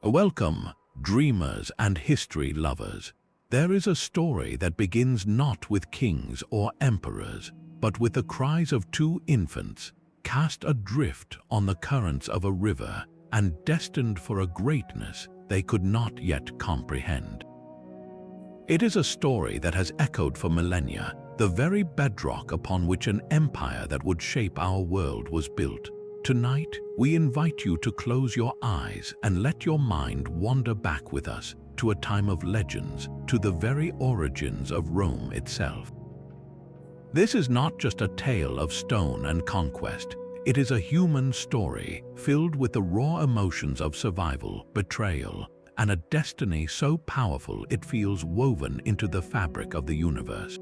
Welcome, dreamers and history lovers. There is a story that begins not with kings or emperors, but with the cries of two infants, cast adrift on the currents of a river and destined for a greatness they could not yet comprehend. It is a story that has echoed for millennia, the very bedrock upon which an empire that would shape our world was built. Tonight, we invite you to close your eyes and let your mind wander back with us to a time of legends, to the very origins of Rome itself. This is not just a tale of stone and conquest. It is a human story filled with the raw emotions of survival, betrayal, and a destiny so powerful it feels woven into the fabric of the universe.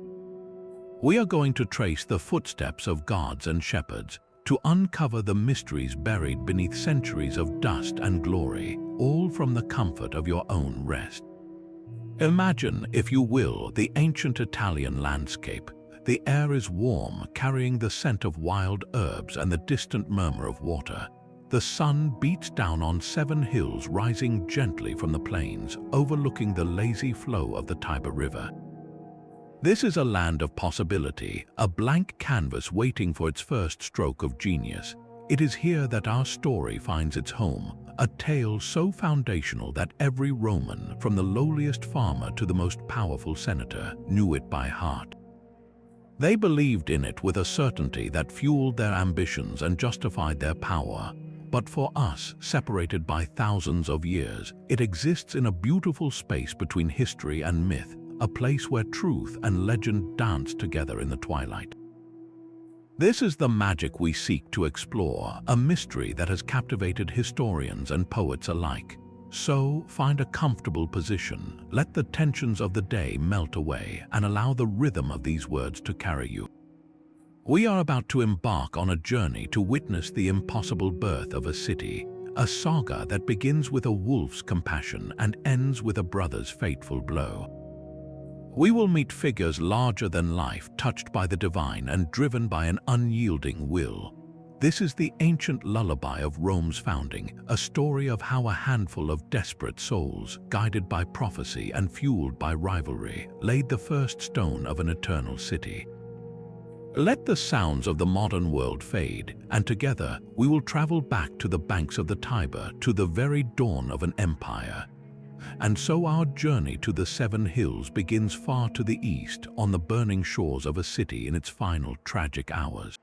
We are going to trace the footsteps of gods and shepherds, to uncover the mysteries buried beneath centuries of dust and glory, all from the comfort of your own rest. Imagine, if you will, the ancient Italian landscape. The air is warm, carrying the scent of wild herbs and the distant murmur of water. The sun beats down on 7 hills rising gently from the plains, overlooking the lazy flow of the Tiber River. This is a land of possibility, a blank canvas waiting for its first stroke of genius. It is here that our story finds its home, a tale so foundational that every Roman, from the lowliest farmer to the most powerful senator, knew it by heart. They believed in it with a certainty that fueled their ambitions and justified their power. But for us, separated by thousands of years, it exists in a beautiful space between history and myth, a place where truth and legend dance together in the twilight. This is the magic we seek to explore, a mystery that has captivated historians and poets alike. So, find a comfortable position, let the tensions of the day melt away, and allow the rhythm of these words to carry you. We are about to embark on a journey to witness the impossible birth of a city, a saga that begins with a wolf's compassion and ends with a brother's fateful blow. We will meet figures larger than life, touched by the divine and driven by an unyielding will. This is the ancient lullaby of Rome's founding, a story of how a handful of desperate souls, guided by prophecy and fueled by rivalry, laid the first stone of an eternal city. Let the sounds of the modern world fade, and together we will travel back to the banks of the Tiber, to the very dawn of an empire. And so our journey to the 7 hills begins far to the east, on the burning shores of a city in its final tragic hours.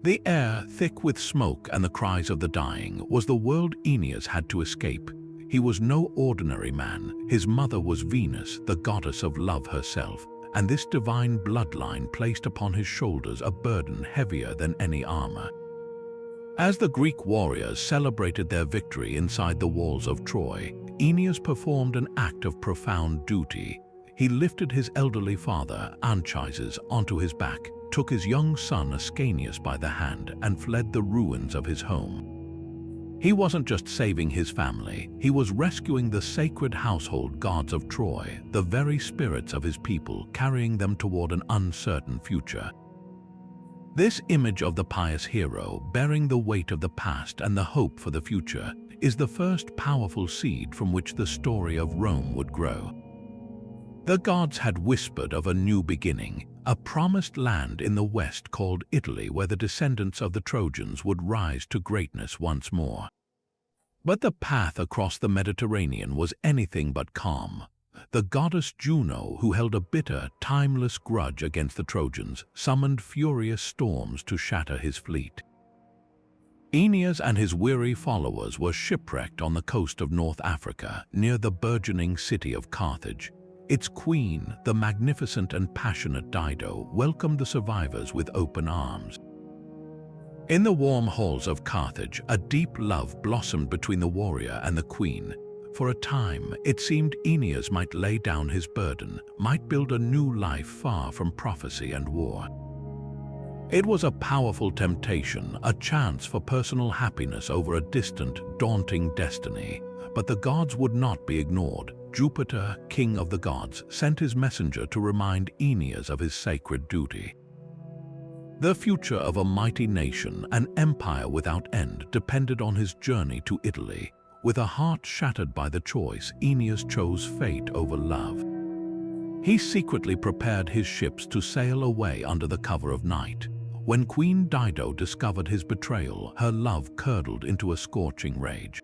The air, thick with smoke and the cries of the dying, was the world Aeneas had to escape. He was no ordinary man. His mother was Venus, the goddess of love herself, and this divine bloodline placed upon his shoulders a burden heavier than any armor. As the Greek warriors celebrated their victory inside the walls of Troy, Aeneas performed an act of profound duty. He lifted his elderly father, Anchises, onto his back, took his young son Ascanius by the hand, and fled the ruins of his home. He wasn't just saving his family, he was rescuing the sacred household gods of Troy, the very spirits of his people, carrying them toward an uncertain future. This image of the pious hero, bearing the weight of the past and the hope for the future, is the first powerful seed from which the story of Rome would grow. The gods had whispered of a new beginning, a promised land in the west called Italy where the descendants of the Trojans would rise to greatness once more. But the path across the Mediterranean was anything but calm. The goddess Juno, who held a bitter, timeless grudge against the Trojans, summoned furious storms to shatter his fleet. Aeneas and his weary followers were shipwrecked on the coast of North Africa, near the burgeoning city of Carthage. Its queen, the magnificent and passionate Dido, welcomed the survivors with open arms. In the warm halls of Carthage, a deep love blossomed between the warrior and the queen. For a time, it seemed Aeneas might lay down his burden, might build a new life far from prophecy and war. It was a powerful temptation, a chance for personal happiness over a distant, daunting destiny. But the gods would not be ignored. Jupiter, king of the gods, sent his messenger to remind Aeneas of his sacred duty. The future of a mighty nation, an empire without end, depended on his journey to Italy, With a heart shattered by the choice, Aeneas chose fate over love. He secretly prepared his ships to sail away under the cover of night. When Queen Dido discovered his betrayal, her love curdled into a scorching rage.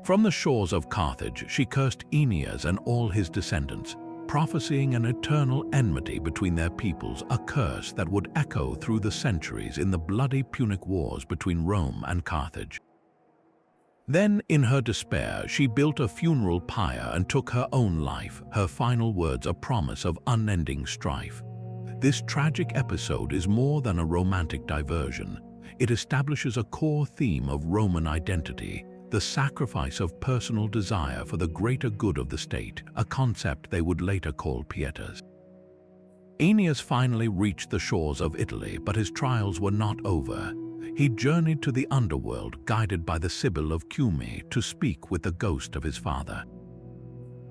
From the shores of Carthage, she cursed Aeneas and all his descendants, prophesying an eternal enmity between their peoples, a curse that would echo through the centuries in the bloody Punic Wars between Rome and Carthage. Then, in her despair, she built a funeral pyre and took her own life, her final words a promise of unending strife. This tragic episode is more than a romantic diversion. It establishes a core theme of Roman identity, the sacrifice of personal desire for the greater good of the state, a concept they would later call pietas. Aeneas finally reached the shores of Italy, but his trials were not over. He journeyed to the underworld, guided by the Sibyl of Cumae, to speak with the ghost of his father.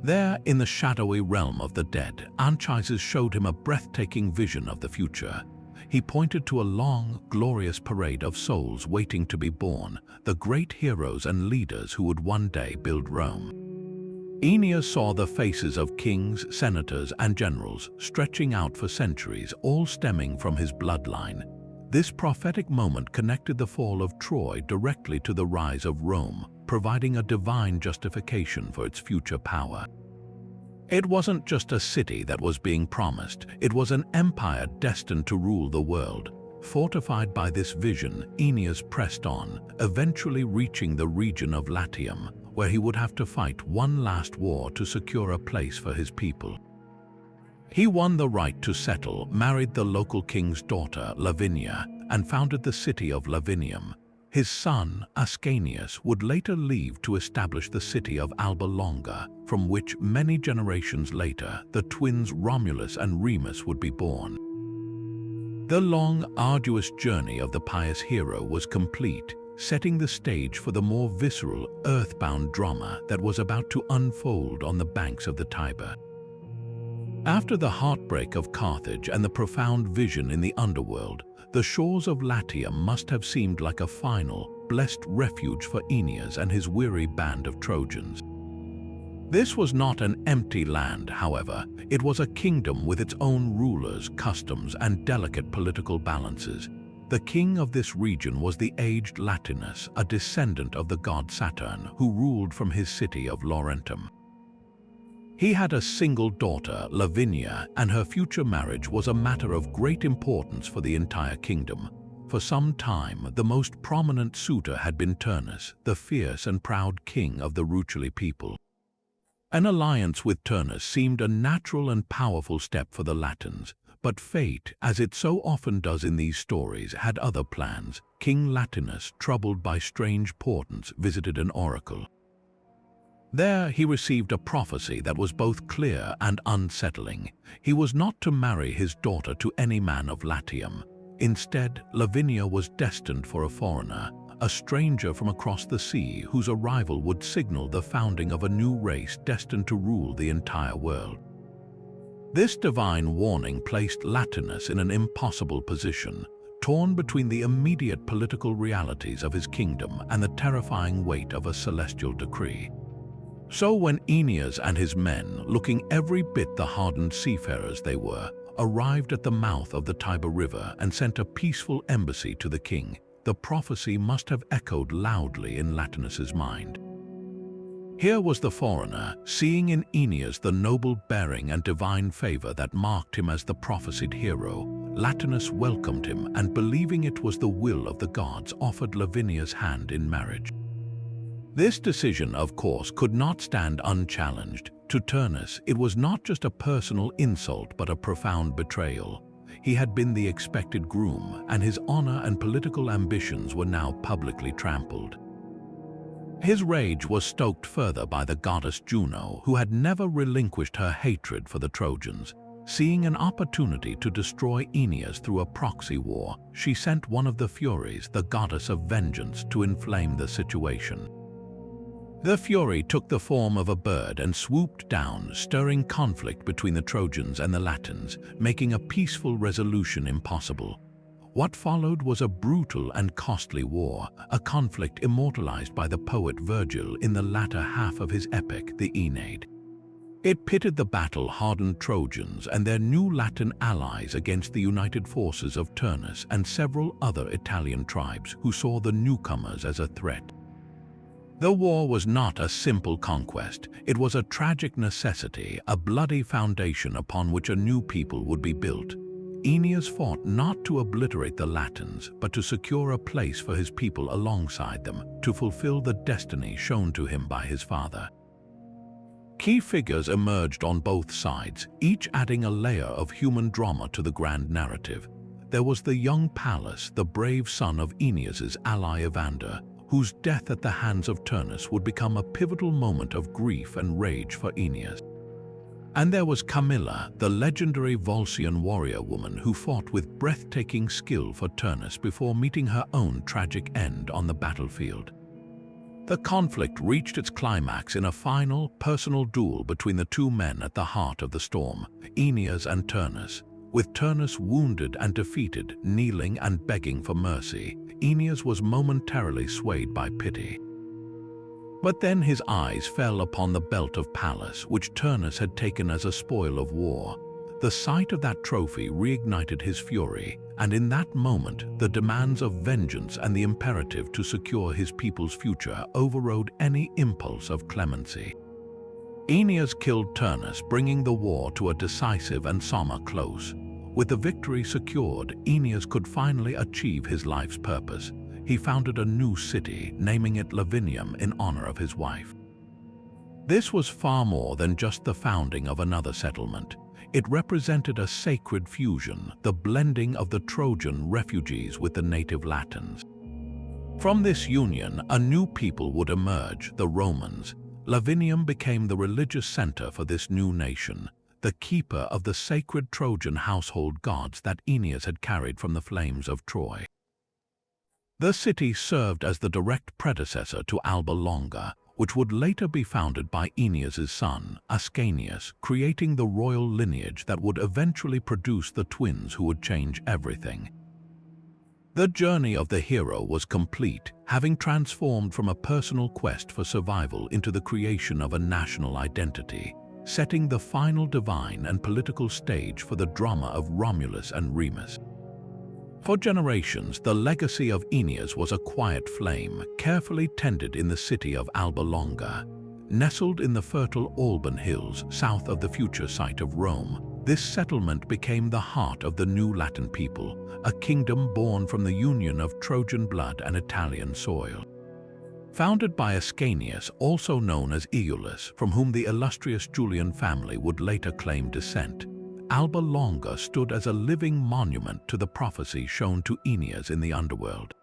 There, in the shadowy realm of the dead, Anchises showed him a breathtaking vision of the future. He pointed to a long, glorious parade of souls waiting to be born, the great heroes and leaders who would one day build Rome. Aeneas saw the faces of kings, senators, and generals stretching out for centuries, all stemming from his bloodline. This prophetic moment connected the fall of Troy directly to the rise of Rome, providing a divine justification for its future power. It wasn't just a city that was being promised, it was an empire destined to rule the world. Fortified by this vision, Aeneas pressed on, eventually reaching the region of Latium, where he would have to fight one last war to secure a place for his people. He won the right to settle, married the local king's daughter, Lavinia, and founded the city of Lavinium. His son, Aeneas, would later leave to establish the city of Alba Longa, from which many generations later, the twins Romulus and Remus would be born. The long, arduous journey of the pious hero was complete, setting the stage for the more visceral, earthbound drama that was about to unfold on the banks of the Tiber. After the heartbreak of Carthage and the profound vision in the underworld, the shores of Latium must have seemed like a final, blessed refuge for Aeneas and his weary band of Trojans. This was not an empty land, however. It was a kingdom with its own rulers, customs, and delicate political balances. The king of this region was the aged Latinus, a descendant of the god Saturn, who ruled from his city of Laurentum. He had a single daughter, Lavinia, and her future marriage was a matter of great importance for the entire kingdom. For some time, the most prominent suitor had been Turnus, the fierce and proud king of the Ruculi people. An alliance with Turnus seemed a natural and powerful step for the Latins, but fate, as it so often does in these stories, had other plans. King Latinus, troubled by strange portents, visited an oracle. There he received a prophecy that was both clear and unsettling. He was not to marry his daughter to any man of Latium. Instead, Lavinia was destined for a foreigner, a stranger from across the sea whose arrival would signal the founding of a new race destined to rule the entire world. This divine warning placed Latinus in an impossible position, torn between the immediate political realities of his kingdom and the terrifying weight of a celestial decree. So when Aeneas and his men, looking every bit the hardened seafarers they were, arrived at the mouth of the Tiber River and sent a peaceful embassy to the king, the prophecy must have echoed loudly in Latinus's mind. Here was the foreigner, seeing in Aeneas the noble bearing and divine favor that marked him as the prophesied hero. Latinus welcomed him and, believing it was the will of the gods, offered Lavinia's hand in marriage. This decision, of course, could not stand unchallenged. To Turnus, it was not just a personal insult but a profound betrayal. He had been the expected groom, and his honor and political ambitions were now publicly trampled. His rage was stoked further by the goddess Juno, who had never relinquished her hatred for the Trojans. Seeing an opportunity to destroy Aeneas through a proxy war, she sent one of the Furies, the goddess of vengeance, to inflame the situation. The Fury took the form of a bird and swooped down, stirring conflict between the Trojans and the Latins, making a peaceful resolution impossible. What followed was a brutal and costly war, a conflict immortalized by the poet Virgil in the latter half of his epic, the Aeneid. It pitted the battle-hardened Trojans and their new Latin allies against the united forces of Turnus and several other Italian tribes who saw the newcomers as a threat. The war was not a simple conquest. It was a tragic necessity, a bloody foundation upon which a new people would be built. Aeneas fought not to obliterate the Latins, but to secure a place for his people alongside them, to fulfill the destiny shown to him by his father. Key figures emerged on both sides, each adding a layer of human drama to the grand narrative. There was the young Pallas, the brave son of Aeneas's ally Evander, whose death at the hands of Turnus would become a pivotal moment of grief and rage for Aeneas. And there was Camilla, the legendary Volscian warrior woman who fought with breathtaking skill for Turnus before meeting her own tragic end on the battlefield. The conflict reached its climax in a final, personal duel between the two men at the heart of the storm, Aeneas and Turnus. With Turnus wounded and defeated, kneeling and begging for mercy, Aeneas was momentarily swayed by pity. But then his eyes fell upon the belt of Pallas, which Turnus had taken as a spoil of war. The sight of that trophy reignited his fury, and in that moment, the demands of vengeance and the imperative to secure his people's future overrode any impulse of clemency. Aeneas killed Turnus, bringing the war to a decisive and somber close. With the victory secured, Aeneas could finally achieve his life's purpose. He founded a new city, naming it Lavinia in honor of his wife. This was far more than just the founding of another settlement. It represented a sacred fusion, the blending of the Trojan refugees with the native Latins. From this union, a new people would emerge, the Romans. Lavinia became the religious center for this new nation, the keeper of the sacred Trojan household gods that Aeneas had carried from the flames of Troy. The city served as the direct predecessor to Alba Longa, which would later be founded by Aeneas's son, Aeneas, creating the royal lineage that would eventually produce the twins who would change everything. The journey of the hero was complete, having transformed from a personal quest for survival into the creation of a national identity, setting the final divine and political stage for the drama of Romulus and Remus. For generations, the legacy of Aeneas was a quiet flame, carefully tended in the city of Alba Longa. Nestled in the fertile Alban Hills, south of the future site of Rome, this settlement became the heart of the new Latin people, a kingdom born from the union of Trojan blood and Italian soil. Founded by Aeneas, also known as Iulus, from whom the illustrious Julian family would later claim descent, Alba Longa stood as a living monument to the prophecy shown to Aeneas in the underworld.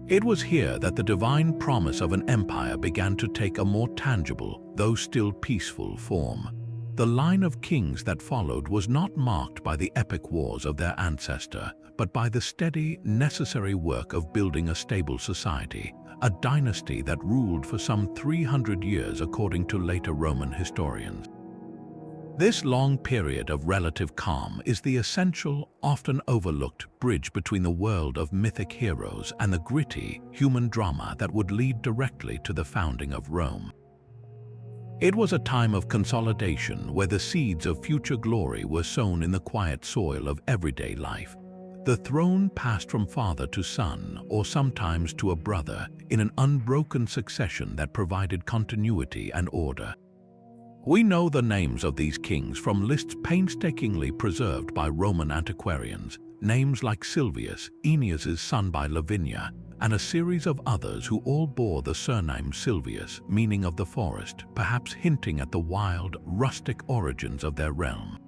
It was here that the divine promise of an empire began to take a more tangible, though still peaceful, form. The line of kings that followed was not marked by the epic wars of their ancestor, but by the steady, necessary work of building a stable society, a dynasty that ruled for some 300 years according to later Roman historians. This long period of relative calm is the essential, often overlooked bridge between the world of mythic heroes and the gritty, human drama that would lead directly to the founding of Rome. It was a time of consolidation where the seeds of future glory were sown in the quiet soil of everyday life. The throne passed from father to son, or sometimes to a brother, in an unbroken succession that provided continuity and order. We know the names of these kings from lists painstakingly preserved by Roman antiquarians, names like Silvius, Aeneas's son by Lavinia, and a series of others who all bore the surname Silvius, meaning of the forest, perhaps hinting at the wild, rustic origins of their realm.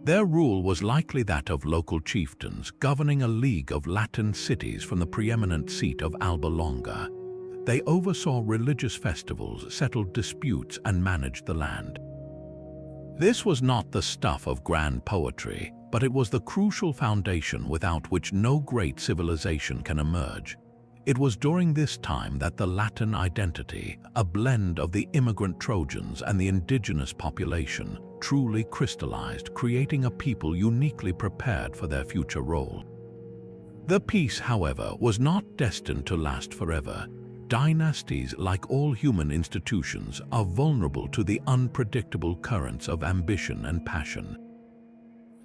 Their rule was likely that of local chieftains, governing a league of Latin cities from the preeminent seat of Alba Longa. They oversaw religious festivals, settled disputes, and managed the land. This was not the stuff of grand poetry, but it was the crucial foundation without which no great civilization can emerge. It was during this time that the Latin identity, a blend of the immigrant Trojans and the indigenous population, truly crystallized, creating a people uniquely prepared for their future role. The peace, however, was not destined to last forever. Dynasties, like all human institutions, are vulnerable to the unpredictable currents of ambition and passion.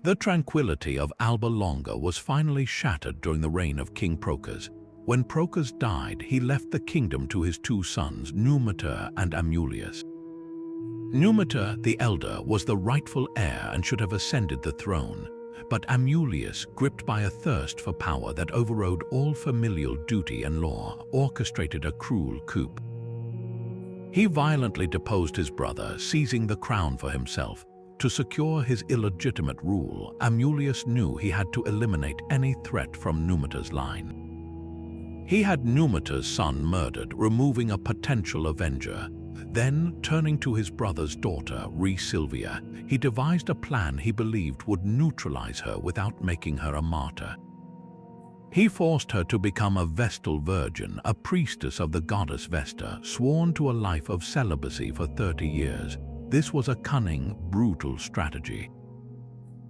The tranquility of Alba Longa was finally shattered during the reign of King Procas. When Procas died, he left the kingdom to his two sons, Numitor and Amulius. Numitor, the elder, was the rightful heir and should have ascended the throne, but Amulius, gripped by a thirst for power that overrode all familial duty and law, orchestrated a cruel coup. He violently deposed his brother, seizing the crown for himself. To secure his illegitimate rule, Amulius knew he had to eliminate any threat from Numitor's line. He had Numitor's son murdered, removing a potential avenger. Then, turning to his brother's daughter, Silvia, he devised a plan he believed would neutralize her without making her a martyr. He forced her to become a Vestal virgin, a priestess of the goddess Vesta, sworn to a life of celibacy for 30 years. This was a cunning, brutal strategy.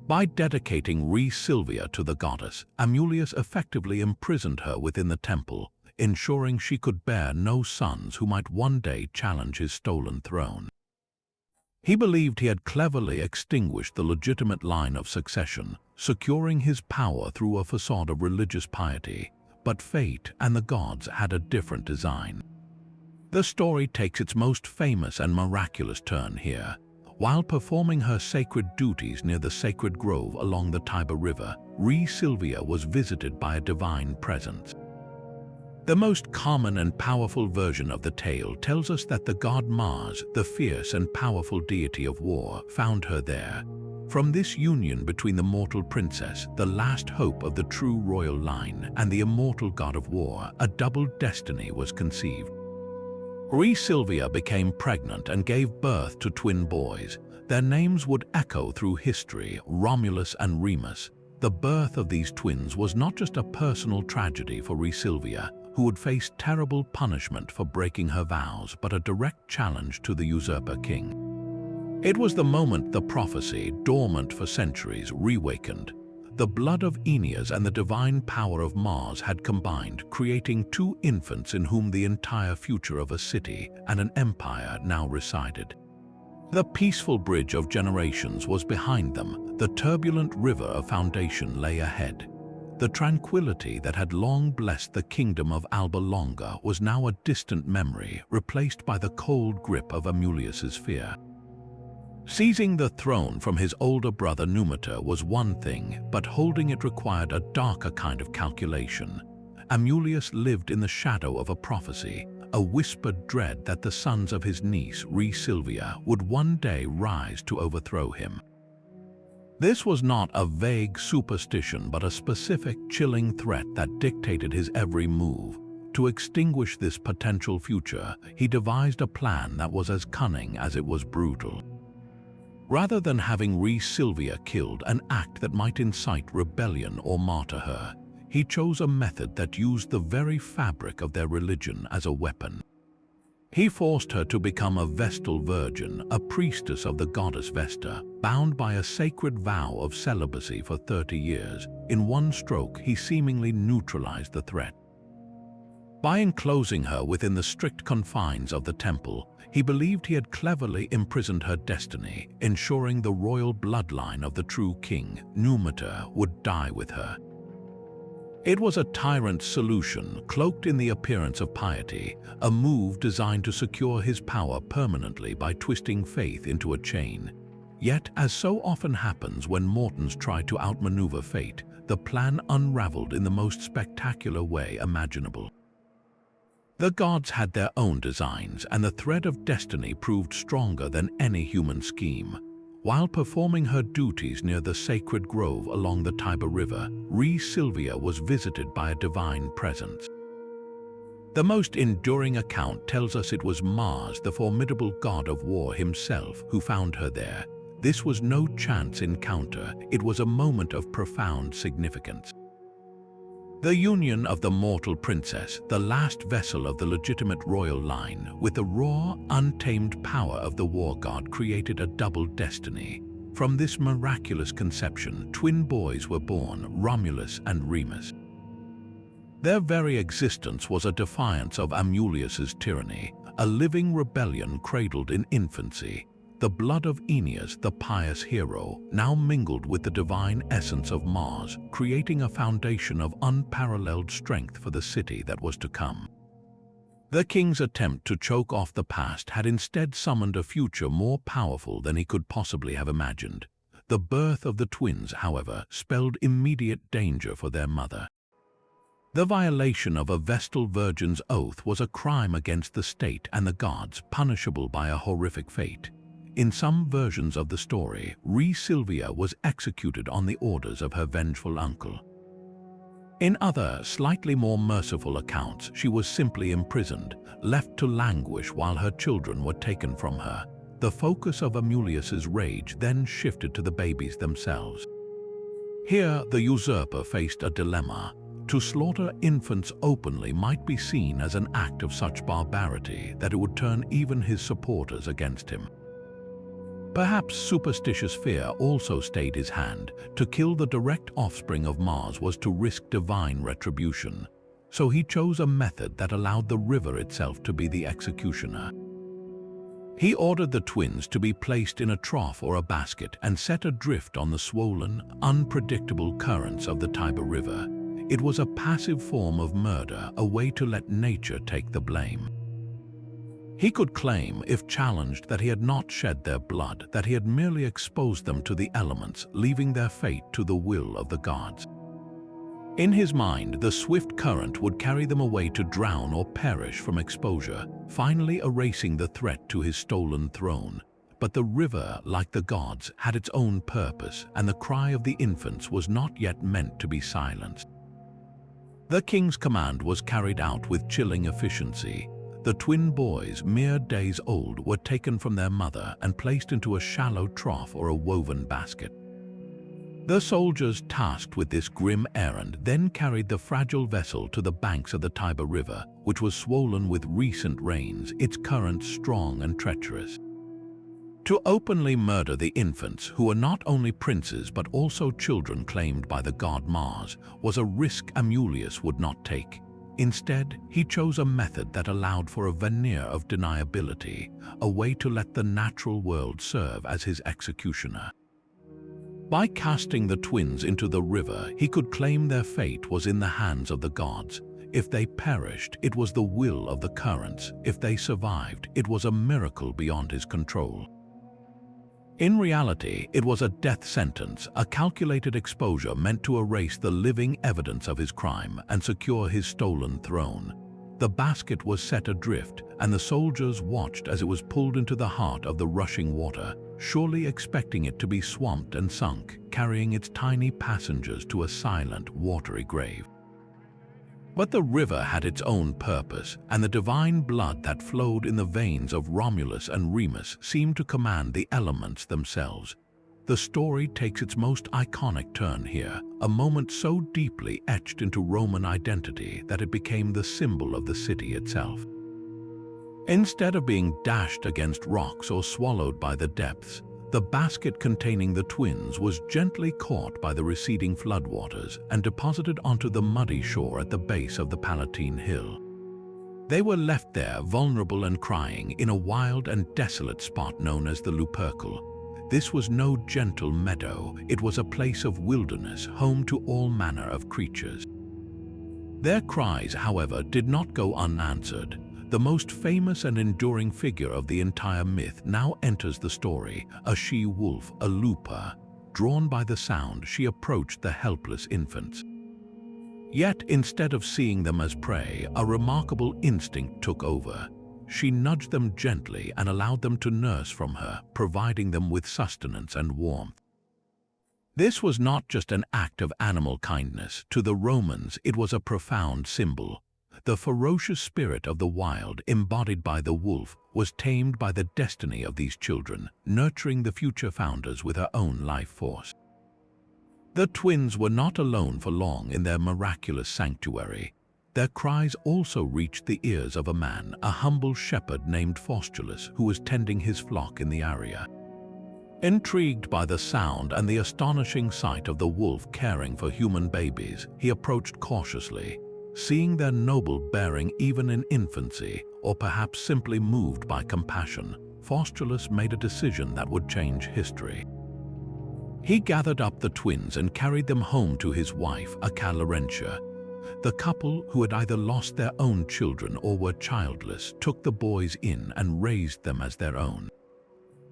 By dedicating Silvia to the goddess, Amulius effectively imprisoned her within the temple, ensuring she could bear no sons who might one day challenge his stolen throne. He believed he had cleverly extinguished the legitimate line of succession, securing his power through a facade of religious piety. But fate and the gods had a different design. The story takes its most famous and miraculous turn here. While performing her sacred duties near the sacred grove along the Tiber River, Silvia was visited by a divine presence. The most common and powerful version of the tale tells us that the god Mars, the fierce and powerful deity of war, found her there. From this union between the mortal princess, the last hope of the true royal line, and the immortal god of war, a double destiny was conceived. Silvia became pregnant and gave birth to twin boys. Their names would echo through history, Romulus and Remus. The birth of these twins was not just a personal tragedy for Silvia, who would face terrible punishment for breaking her vows, but a direct challenge to the usurper king. It was the moment the prophecy, dormant for centuries, reawakened. The blood of Aeneas and the divine power of Mars had combined, creating two infants in whom the entire future of a city and an empire now resided. The peaceful bridge of generations was behind them. The turbulent river of foundation lay ahead. The tranquility that had long blessed the kingdom of Alba Longa was now a distant memory, replaced by the cold grip of Amulius's fear. Seizing the throne from his older brother Numitor was one thing, but holding it required a darker kind of calculation. Amulius lived in the shadow of a prophecy, a whispered dread that the sons of his niece, Silvia, would one day rise to overthrow him. This was not a vague superstition, but a specific, chilling threat that dictated his every move. To extinguish this potential future, he devised a plan that was as cunning as it was brutal. Rather than having Silvia killed, an act that might incite rebellion or martyr her, he chose a method that used the very fabric of their religion as a weapon. He forced her to become a Vestal virgin, a priestess of the goddess Vesta, bound by a sacred vow of celibacy for 30 years. In one stroke, he seemingly neutralized the threat. By enclosing her within the strict confines of the temple, he believed he had cleverly imprisoned her destiny, ensuring the royal bloodline of the true king, Numitor, would die with her. It was a tyrant's solution, cloaked in the appearance of piety, a move designed to secure his power permanently by twisting faith into a chain. Yet, as so often happens when mortals try to outmaneuver fate, the plan unraveled in the most spectacular way imaginable. The gods had their own designs, and the thread of destiny proved stronger than any human scheme. While performing her duties near the sacred grove along the Tiber River, Silvia was visited by a divine presence. The most enduring account tells us it was Mars, the formidable god of war himself, who found her there. This was no chance encounter, it was a moment of profound significance. The union of the mortal princess, the last vessel of the legitimate royal line, with the raw, untamed power of the war god created a double destiny. From this miraculous conception, twin boys were born, Romulus and Remus. Their very existence was a defiance of Amulius's tyranny, a living rebellion cradled in infancy. The blood of Aeneas, the pious hero, now mingled with the divine essence of Mars, creating a foundation of unparalleled strength for the city that was to come. The king's attempt to choke off the past had instead summoned a future more powerful than he could possibly have imagined. The birth of the twins, however, spelled immediate danger for their mother. The violation of a Vestal virgin's oath was a crime against the state and the gods, punishable by a horrific fate. In some versions of the story, Sylvia was executed on the orders of her vengeful uncle. In other, slightly more merciful accounts, she was simply imprisoned, left to languish while her children were taken from her. The focus of Amulius's rage then shifted to the babies themselves. Here, the usurper faced a dilemma. To slaughter infants openly might be seen as an act of such barbarity that it would turn even his supporters against him. Perhaps superstitious fear also stayed his hand. To kill the direct offspring of Mars was to risk divine retribution, so he chose a method that allowed the river itself to be the executioner. He ordered the twins to be placed in a trough or a basket and set adrift on the swollen, unpredictable currents of the Tiber River. It was a passive form of murder, a way to let nature take the blame. He could claim, if challenged, that he had not shed their blood, that he had merely exposed them to the elements, leaving their fate to the will of the gods. In his mind, the swift current would carry them away to drown or perish from exposure, finally erasing the threat to his stolen throne. But the river, like the gods, had its own purpose, and the cry of the infants was not yet meant to be silenced. The king's command was carried out with chilling efficiency. The twin boys, mere days old, were taken from their mother and placed into a shallow trough or a woven basket. The soldiers tasked with this grim errand then carried the fragile vessel to the banks of the Tiber River, which was swollen with recent rains, its currents strong and treacherous. To openly murder the infants, who were not only princes but also children claimed by the god Mars, was a risk Amulius would not take. Instead, he chose a method that allowed for a veneer of deniability, a way to let the natural world serve as his executioner. By casting the twins into the river, he could claim their fate was in the hands of the gods. If they perished, it was the will of the currents. If they survived, it was a miracle beyond his control. In reality, it was a death sentence, a calculated exposure meant to erase the living evidence of his crime and secure his stolen throne. The basket was set adrift, and the soldiers watched as it was pulled into the heart of the rushing water, surely expecting it to be swamped and sunk, carrying its tiny passengers to a silent, watery grave. But the river had its own purpose, and the divine blood that flowed in the veins of Romulus and Remus seemed to command the elements themselves. The story takes its most iconic turn here, a moment so deeply etched into Roman identity that it became the symbol of the city itself. Instead of being dashed against rocks or swallowed by the depths, the basket containing the twins was gently caught by the receding floodwaters and deposited onto the muddy shore at the base of the Palatine Hill. They were left there, vulnerable and crying, in a wild and desolate spot known as the Lupercal. This was no gentle meadow, it was a place of wilderness, home to all manner of creatures. Their cries, however, did not go unanswered. The most famous and enduring figure of the entire myth now enters the story, a she-wolf, a lupa. Drawn by the sound, she approached the helpless infants. Yet, instead of seeing them as prey, a remarkable instinct took over. She nudged them gently and allowed them to nurse from her, providing them with sustenance and warmth. This was not just an act of animal kindness. To the Romans, it was a profound symbol. The ferocious spirit of the wild, embodied by the wolf, was tamed by the destiny of these children, nurturing the future founders with her own life force. The twins were not alone for long in their miraculous sanctuary. Their cries also reached the ears of a man, a humble shepherd named Faustulus, who was tending his flock in the area. Intrigued by the sound and the astonishing sight of the wolf caring for human babies, he approached cautiously. seeing their noble bearing even in infancy, or perhaps simply moved by compassion, Faustulus made a decision that would change history. He gathered up the twins and carried them home to his wife, Acalarentia. The couple, who had either lost their own children or were childless, took the boys in and raised them as their own.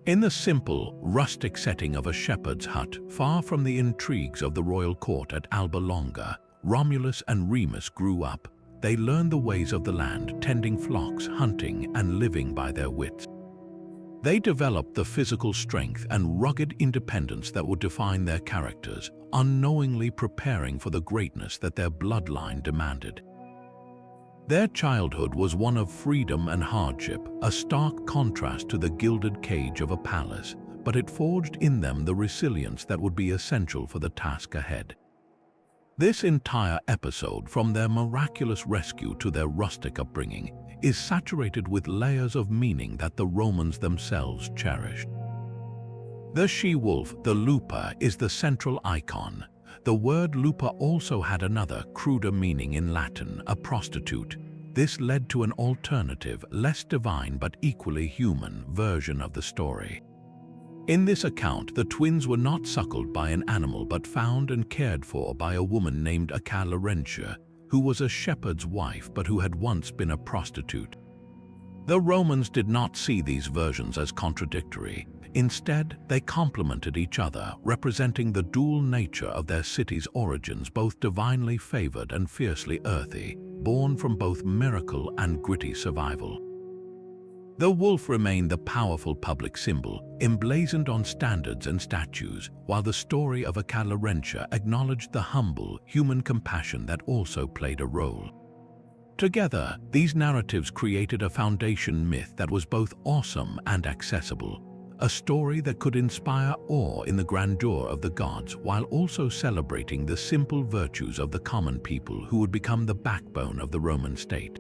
In the simple, rustic setting of a shepherd's hut, far from the intrigues of the royal court at Alba Longa, Romulus and Remus grew up. They learned the ways of the land, tending flocks, hunting, and living by their wits. They developed the physical strength and rugged independence that would define their characters, unknowingly preparing for the greatness that their bloodline demanded. Their childhood was one of freedom and hardship, a stark contrast to the gilded cage of a palace, but it forged in them the resilience that would be essential for the task ahead. This entire episode, from their miraculous rescue to their rustic upbringing, is saturated with layers of meaning that the Romans themselves cherished. The she-wolf, the lupa, is the central icon. The word lupa also had another, cruder meaning in Latin, a prostitute. This led to an alternative, less divine but equally human, version of the story. In this account, the twins were not suckled by an animal but found and cared for by a woman named Acalarentia, who was a shepherd's wife but who had once been a prostitute. The Romans did not see these versions as contradictory. Instead, they complemented each other, representing the dual nature of their city's origins, both divinely favored and fiercely earthy, born from both miracle and gritty survival. The wolf remained the powerful public symbol, emblazoned on standards and statues, while the story of Acalarentia acknowledged the humble, human compassion that also played a role. Together, these narratives created a foundation myth that was both awesome and accessible, a story that could inspire awe in the grandeur of the gods while also celebrating the simple virtues of the common people who would become the backbone of the Roman state.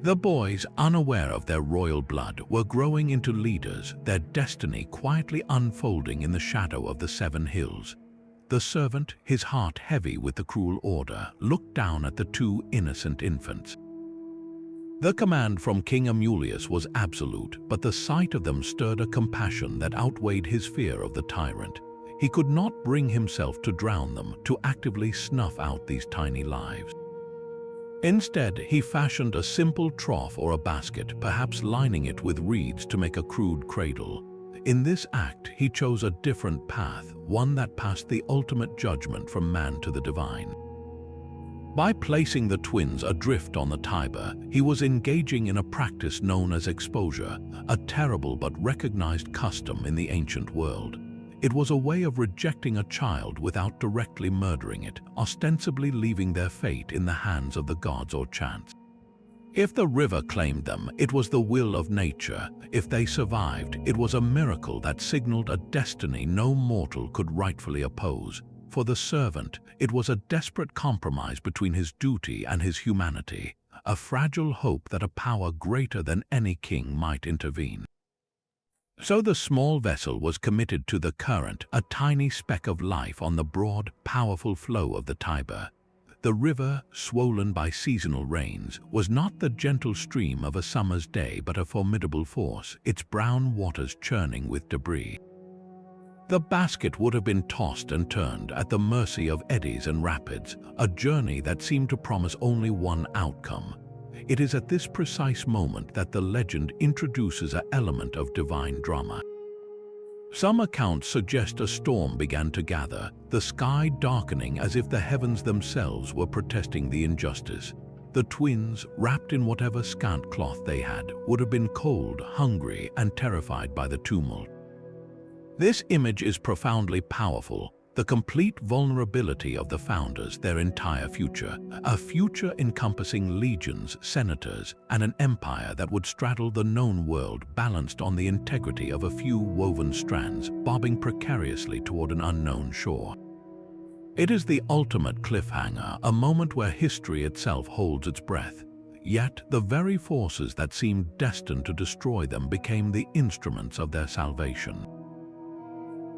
The boys, unaware of their royal blood, were growing into leaders, their destiny quietly unfolding in the shadow of the 7 hills. The servant, his heart heavy with the cruel order, looked down at the 2 innocent infants. The command from King Amulius was absolute, but the sight of them stirred a compassion that outweighed his fear of the tyrant. He could not bring himself to drown them, to actively snuff out these tiny lives. Instead, he fashioned a simple trough or a basket, perhaps lining it with reeds to make a crude cradle. In this act, he chose a different path, one that passed the ultimate judgment from man to the divine. By placing the twins adrift on the Tiber, he was engaging in a practice known as exposure, a terrible but recognized custom in the ancient world. It was a way of rejecting a child without directly murdering it, ostensibly leaving their fate in the hands of the gods or chance. If the river claimed them, it was the will of nature. If they survived, it was a miracle that signaled a destiny no mortal could rightfully oppose. For the servant, it was a desperate compromise between his duty and his humanity, a fragile hope that a power greater than any king might intervene. So the small vessel was committed to the current, a tiny speck of life on the broad, powerful flow of the Tiber. The river, swollen by seasonal rains, was not the gentle stream of a summer's day but a formidable force, its brown waters churning with debris. The basket would have been tossed and turned at the mercy of eddies and rapids, a journey that seemed to promise only one outcome. It is at this precise moment that the legend introduces an element of divine drama. Some accounts suggest a storm began to gather, the sky darkening as if the heavens themselves were protesting the injustice. The twins, wrapped in whatever scant cloth they had, would have been cold, hungry, and terrified by the tumult. This image is profoundly powerful. The complete vulnerability of the founders, their entire future, a future encompassing legions, senators, and an empire that would straddle the known world balanced on the integrity of a few woven strands, bobbing precariously toward an unknown shore. It is the ultimate cliffhanger, a moment where history itself holds its breath. Yet the very forces that seemed destined to destroy them became the instruments of their salvation.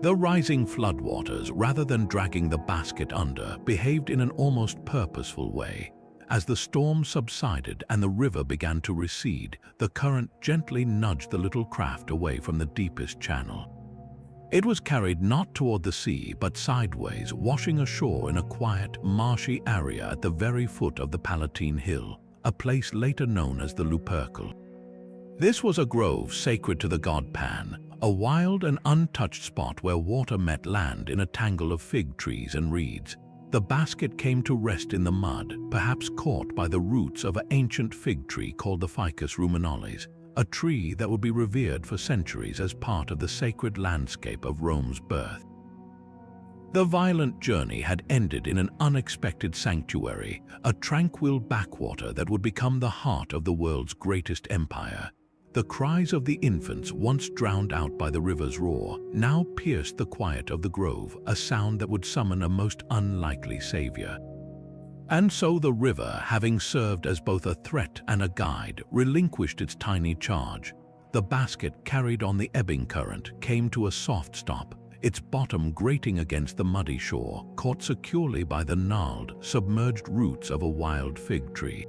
The rising floodwaters, rather than dragging the basket under, behaved in an almost purposeful way. As the storm subsided and the river began to recede, the current gently nudged the little craft away from the deepest channel. It was carried not toward the sea, but sideways, washing ashore in a quiet, marshy area at the very foot of the Palatine Hill, a place later known as the Lupercal. This was a grove sacred to the god Pan, a wild and untouched spot where water met land in a tangle of fig trees and reeds. The basket came to rest in the mud, perhaps caught by the roots of an ancient fig tree called the Ficus ruminalis, a tree that would be revered for centuries as part of the sacred landscape of Rome's birth. The violent journey had ended in an unexpected sanctuary, a tranquil backwater that would become the heart of the world's greatest empire. The cries of the infants, once drowned out by the river's roar, now pierced the quiet of the grove, a sound that would summon a most unlikely savior. And so the river, having served as both a threat and a guide, relinquished its tiny charge. The basket, carried on the ebbing current, came to a soft stop, its bottom grating against the muddy shore, caught securely by the gnarled, submerged roots of a wild fig tree.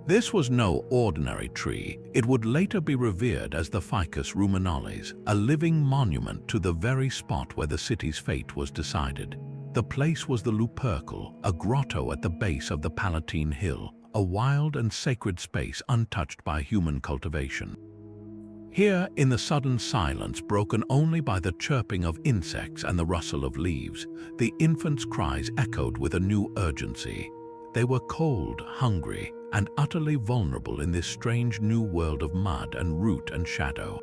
This was no ordinary tree. It would later be revered as the Ficus ruminalis, a living monument to the very spot where the city's fate was decided. The place was the Lupercal, a grotto at the base of the Palatine Hill, a wild and sacred space untouched by human cultivation. Here, in the sudden silence broken only by the chirping of insects and the rustle of leaves, the infants' cries echoed with a new urgency. They were cold, hungry, and utterly vulnerable in this strange new world of mud and root and shadow.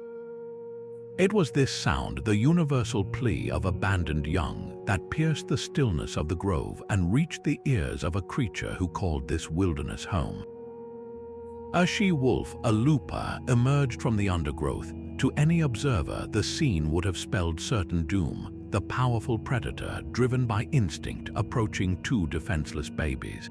It was this sound, the universal plea of abandoned young, that pierced the stillness of the grove and reached the ears of a creature who called this wilderness home. A she-wolf, a lupa, emerged from the undergrowth. To any observer, the scene would have spelled certain doom, the powerful predator, driven by instinct, approaching two defenseless babies.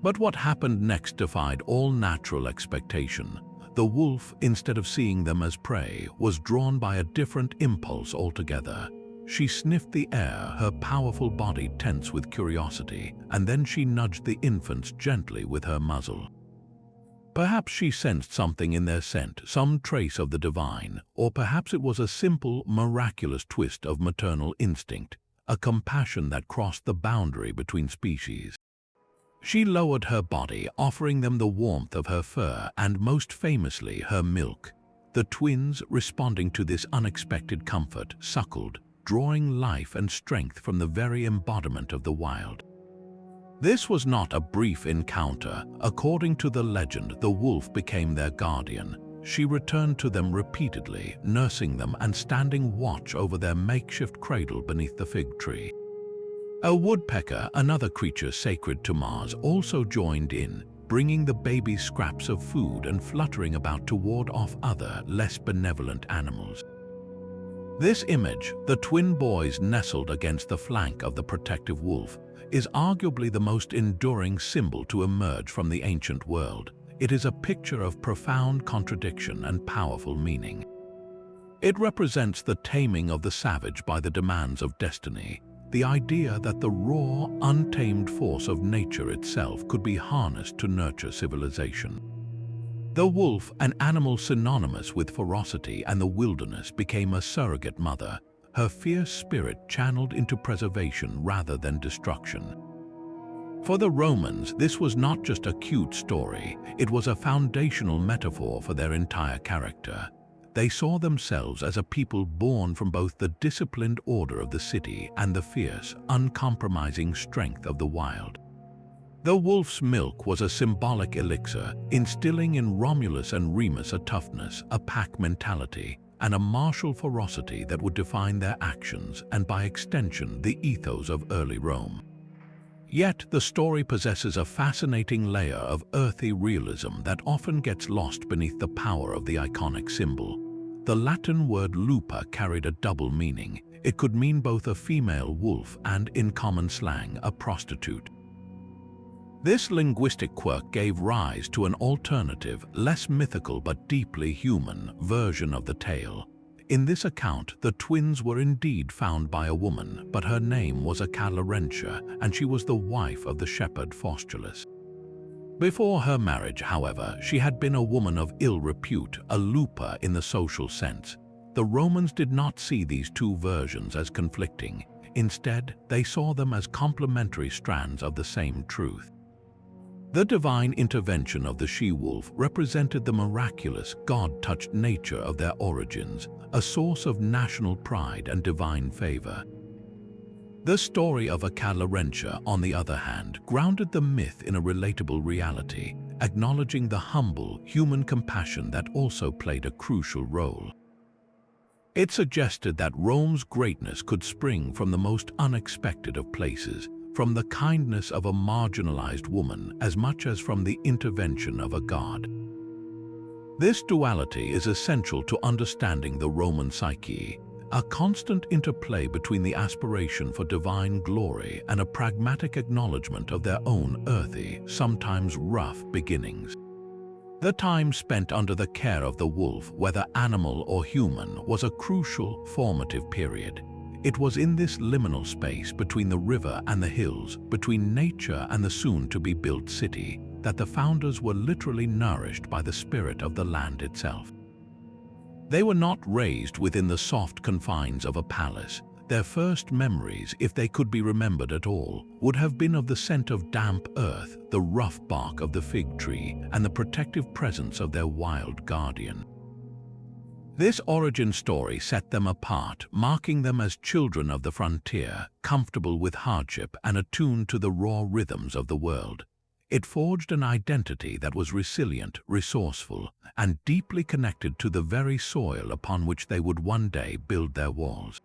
But what happened next defied all natural expectation. The wolf, instead of seeing them as prey, was drawn by a different impulse altogether. She sniffed the air, her powerful body tense with curiosity, and then she nudged the infants gently with her muzzle. Perhaps she sensed something in their scent, some trace of the divine, or perhaps it was a simple, miraculous twist of maternal instinct, a compassion that crossed the boundary between species. She lowered her body, offering them the warmth of her fur and, most famously, her milk. The twins, responding to this unexpected comfort, suckled, drawing life and strength from the very embodiment of the wild. This was not a brief encounter. According to the legend, the wolf became their guardian. She returned to them repeatedly, nursing them and standing watch over their makeshift cradle beneath the fig tree. A woodpecker, another creature sacred to Mars, also joined in, bringing the babies scraps of food and fluttering about to ward off other, less benevolent animals. This image, the twin boys nestled against the flank of the protective wolf, is arguably the most enduring symbol to emerge from the ancient world. It is a picture of profound contradiction and powerful meaning. It represents the taming of the savage by the demands of destiny, the idea that the raw, untamed force of nature itself could be harnessed to nurture civilization. The wolf, an animal synonymous with ferocity and the wilderness, became a surrogate mother, her fierce spirit channeled into preservation rather than destruction. For the Romans, this was not just a cute story, it was a foundational metaphor for their entire character. They saw themselves as a people born from both the disciplined order of the city and the fierce, uncompromising strength of the wild. The wolf's milk was a symbolic elixir, instilling in Romulus and Remus a toughness, a pack mentality, and a martial ferocity that would define their actions and, by extension, the ethos of early Rome. Yet, the story possesses a fascinating layer of earthy realism that often gets lost beneath the power of the iconic symbol. The Latin word lupa carried a double meaning. It could mean both a female wolf and, in common slang, a prostitute. This linguistic quirk gave rise to an alternative, less mythical but deeply human, version of the tale. In this account, the twins were indeed found by a woman, but her name was Acalarentia, and she was the wife of the shepherd Faustulus. Before her marriage, however, she had been a woman of ill repute, a looper in the social sense. The Romans did not see these two versions as conflicting. Instead, they saw them as complementary strands of the same truth. The divine intervention of the she-wolf represented the miraculous, God-touched nature of their origins, a source of national pride and divine favor. The story of Lavinia, on the other hand, grounded the myth in a relatable reality, acknowledging the humble, human compassion that also played a crucial role. It suggested that Rome's greatness could spring from the most unexpected of places, from the kindness of a marginalized woman as much as from the intervention of a god. This duality is essential to understanding the Roman psyche, a constant interplay between the aspiration for divine glory and a pragmatic acknowledgement of their own earthy, sometimes rough beginnings. The time spent under the care of the wolf, whether animal or human, was a crucial, formative period. It was in this liminal space between the river and the hills, between nature and the soon-to-be-built city, that the founders were literally nourished by the spirit of the land itself. They were not raised within the soft confines of a palace. Their first memories, if they could be remembered at all, would have been of the scent of damp earth, the rough bark of the fig tree, and the protective presence of their wild guardian. This origin story set them apart, marking them as children of the frontier, comfortable with hardship and attuned to the raw rhythms of the world. It forged an identity that was resilient, resourceful, and deeply connected to the very soil upon which they would one day build their walls.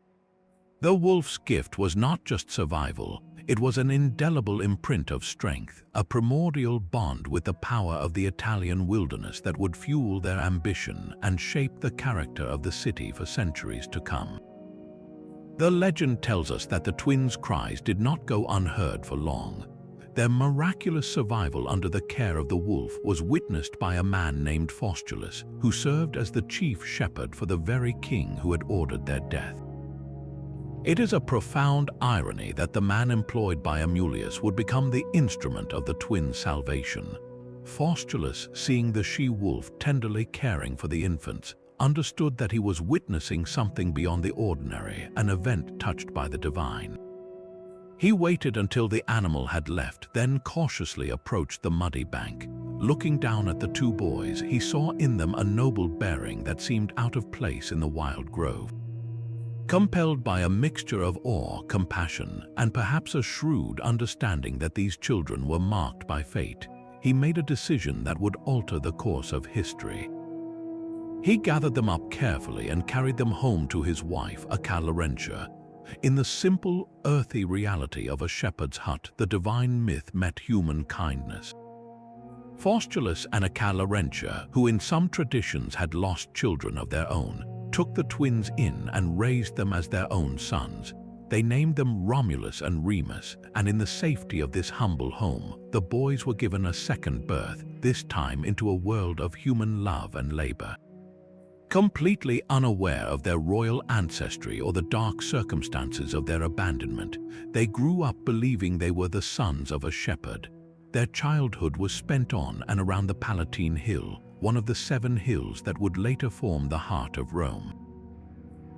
The wolf's gift was not just survival, it was an indelible imprint of strength, a primordial bond with the power of the Italian wilderness that would fuel their ambition and shape the character of the city for centuries to come. The legend tells us that the twins' cries did not go unheard for long. Their miraculous survival under the care of the wolf was witnessed by a man named Faustulus, who served as the chief shepherd for the very king who had ordered their death. It is a profound irony that the man employed by Romulus would become the instrument of the twins' salvation. Faustulus, seeing the she-wolf tenderly caring for the infants, understood that he was witnessing something beyond the ordinary, an event touched by the divine. He waited until the animal had left, then cautiously approached the muddy bank. Looking down at the two boys, he saw in them a noble bearing that seemed out of place in the wild grove. Compelled by a mixture of awe, compassion, and perhaps a shrewd understanding that these children were marked by fate, he made a decision that would alter the course of history. He gathered them up carefully and carried them home to his wife, Lavinia. In the simple, earthy reality of a shepherd's hut, the divine myth met human kindness. Faustulus and Lavinia, who in some traditions had lost children of their own, took the twins in and raised them as their own sons. They named them Romulus and Remus, and in the safety of this humble home, the boys were given a second birth, this time into a world of human love and labor. Completely unaware of their royal ancestry or the dark circumstances of their abandonment, they grew up believing they were the sons of a shepherd. Their childhood was spent on and around the Palatine Hill, one of the 7 hills that would later form the heart of Rome.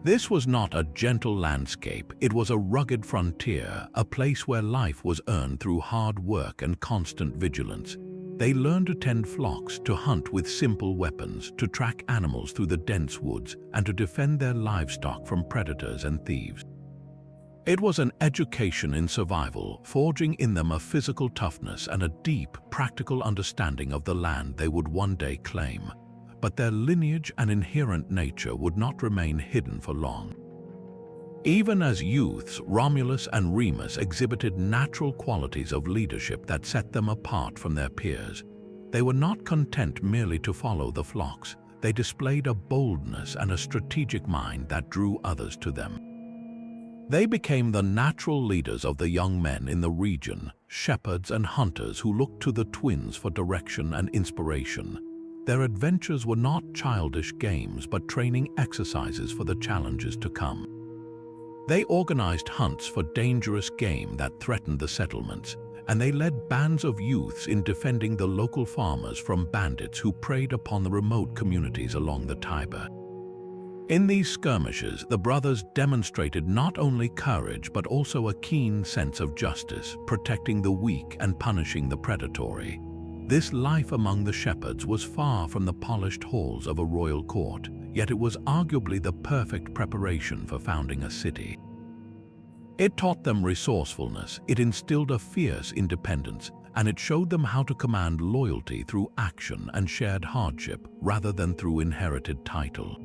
This was not a gentle landscape, it was a rugged frontier, a place where life was earned through hard work and constant vigilance. They learned to tend flocks, to hunt with simple weapons, to track animals through the dense woods, and to defend their livestock from predators and thieves. It was an education in survival, forging in them a physical toughness and a deep, practical understanding of the land they would one day claim. But their lineage and inherent nature would not remain hidden for long. Even as youths, Romulus and Remus exhibited natural qualities of leadership that set them apart from their peers. They were not content merely to follow the flocks. They displayed a boldness and a strategic mind that drew others to them. They became the natural leaders of the young men in the region, shepherds and hunters who looked to the twins for direction and inspiration. Their adventures were not childish games but training exercises for the challenges to come. They organized hunts for dangerous game that threatened the settlements, and they led bands of youths in defending the local farmers from bandits who preyed upon the remote communities along the Tiber. In these skirmishes, the brothers demonstrated not only courage but also a keen sense of justice, protecting the weak and punishing the predatory. This life among the shepherds was far from the polished halls of a royal court, yet it was arguably the perfect preparation for founding a city. It taught them resourcefulness, it instilled a fierce independence, and it showed them how to command loyalty through action and shared hardship rather than through inherited title.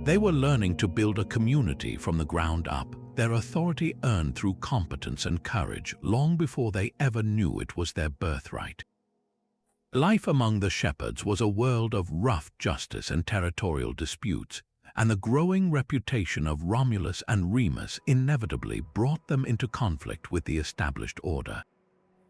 They were learning to build a community from the ground up, their authority earned through competence and courage long before they ever knew it was their birthright. Life among the shepherds was a world of rough justice and territorial disputes, and the growing reputation of Romulus and Remus inevitably brought them into conflict with the established order.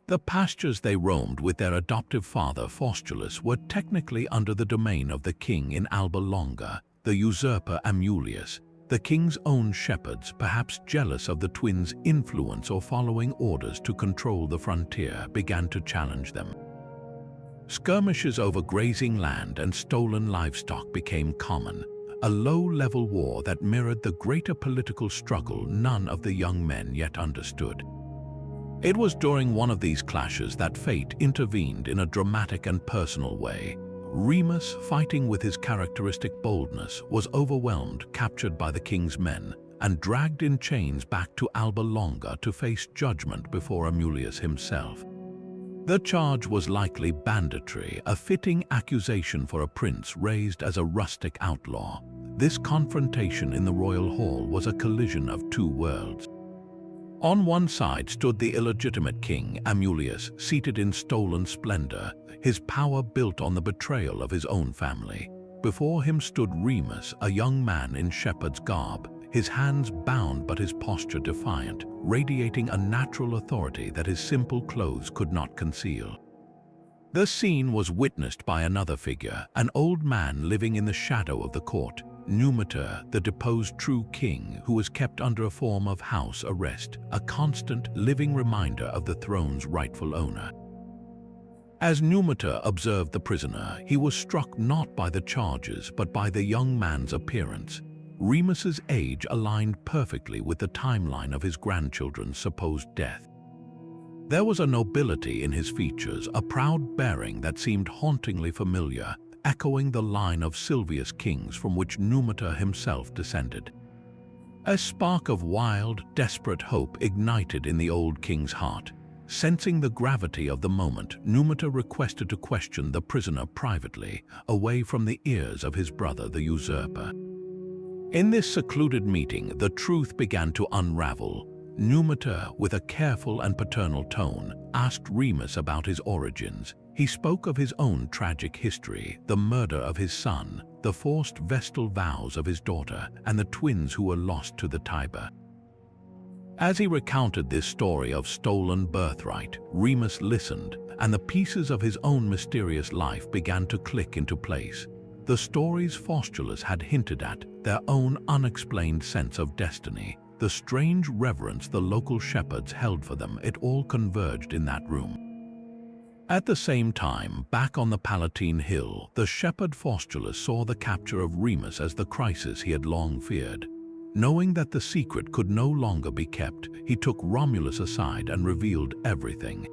The pastures they roamed with their adoptive father Faustulus were technically under the domain of the king in Alba Longa, the usurper Amulius. The king's own shepherds, perhaps jealous of the twins' influence or following orders to control the frontier, began to challenge them. Skirmishes over grazing land and stolen livestock became common, a low-level war that mirrored the greater political struggle none of the young men yet understood. It was during one of these clashes that fate intervened in a dramatic and personal way. Remus, fighting with his characteristic boldness, was overwhelmed, captured by the king's men, and dragged in chains back to Alba Longa to face judgment before Amulius himself. The charge was likely banditry, a fitting accusation for a prince raised as a rustic outlaw. This confrontation in the royal hall was a collision of two worlds. On one side stood the illegitimate king, Amulius, seated in stolen splendor, his power built on the betrayal of his own family. Before him stood Remus, a young man in shepherd's garb, his hands bound but his posture defiant, radiating a natural authority that his simple clothes could not conceal. The scene was witnessed by another figure, an old man living in the shadow of the court, Numitor, the deposed true king, who was kept under a form of house arrest, a constant, living reminder of the throne's rightful owner. As Numitor observed the prisoner, he was struck not by the charges but by the young man's appearance. Remus's age aligned perfectly with the timeline of his grandchildren's supposed death. There was a nobility in his features, a proud bearing that seemed hauntingly familiar, echoing the line of Silvius kings from which Numitor himself descended. A spark of wild, desperate hope ignited in the old king's heart. Sensing the gravity of the moment, Numitor requested to question the prisoner privately, away from the ears of his brother the usurper. In this secluded meeting, the truth began to unravel. Numitor, with a careful and paternal tone, asked Remus about his origins. He spoke of his own tragic history, the murder of his son, the forced vestal vows of his daughter, and the twins who were lost to the Tiber. As he recounted this story of stolen birthright, Remus listened, and the pieces of his own mysterious life began to click into place. The stories Faustulus had hinted at, their own unexplained sense of destiny, the strange reverence the local shepherds held for them, it all converged in that room. At the same time, back on the Palatine Hill, the shepherd Faustulus saw the capture of Remus as the crisis he had long feared. Knowing that the secret could no longer be kept, he took Romulus aside and revealed everything.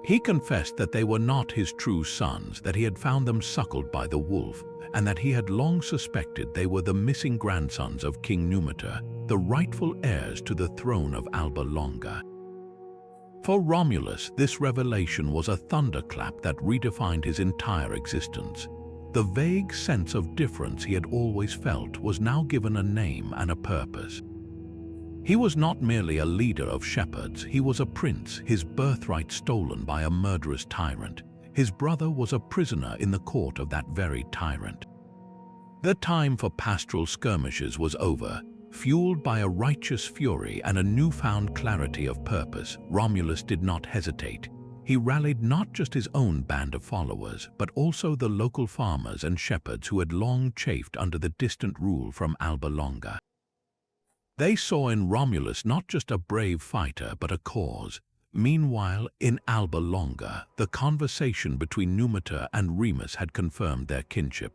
He confessed that they were not his true sons, that he had found them suckled by the wolf, and that he had long suspected they were the missing grandsons of King Numitor, the rightful heirs to the throne of Alba Longa. For Romulus, this revelation was a thunderclap that redefined his entire existence. The vague sense of difference he had always felt was now given a name and a purpose. He was not merely a leader of shepherds, he was a prince, his birthright stolen by a murderous tyrant. His brother was a prisoner in the court of that very tyrant. The time for pastoral skirmishes was over. Fueled by a righteous fury and a newfound clarity of purpose, Romulus did not hesitate. He rallied not just his own band of followers, but also the local farmers and shepherds who had long chafed under the distant rule from Alba Longa. They saw in Romulus not just a brave fighter, but a cause. Meanwhile, in Alba Longa, the conversation between Numitor and Remus had confirmed their kinship.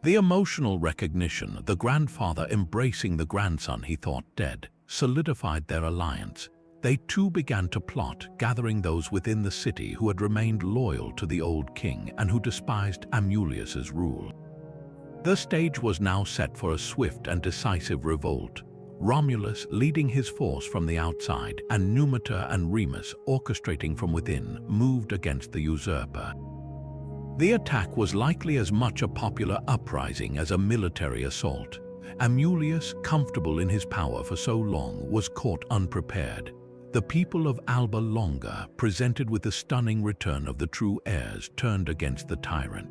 The emotional recognition, the grandfather embracing the grandson he thought dead, solidified their alliance. They too began to plot, gathering those within the city who had remained loyal to the old king and who despised Amulius's rule. The stage was now set for a swift and decisive revolt. Romulus leading his force from the outside, and Numitor and Remus orchestrating from within, moved against the usurper. The attack was likely as much a popular uprising as a military assault. Amulius, comfortable in his power for so long, was caught unprepared. The people of Alba Longa, presented with the stunning return of the true heirs, turned against the tyrant.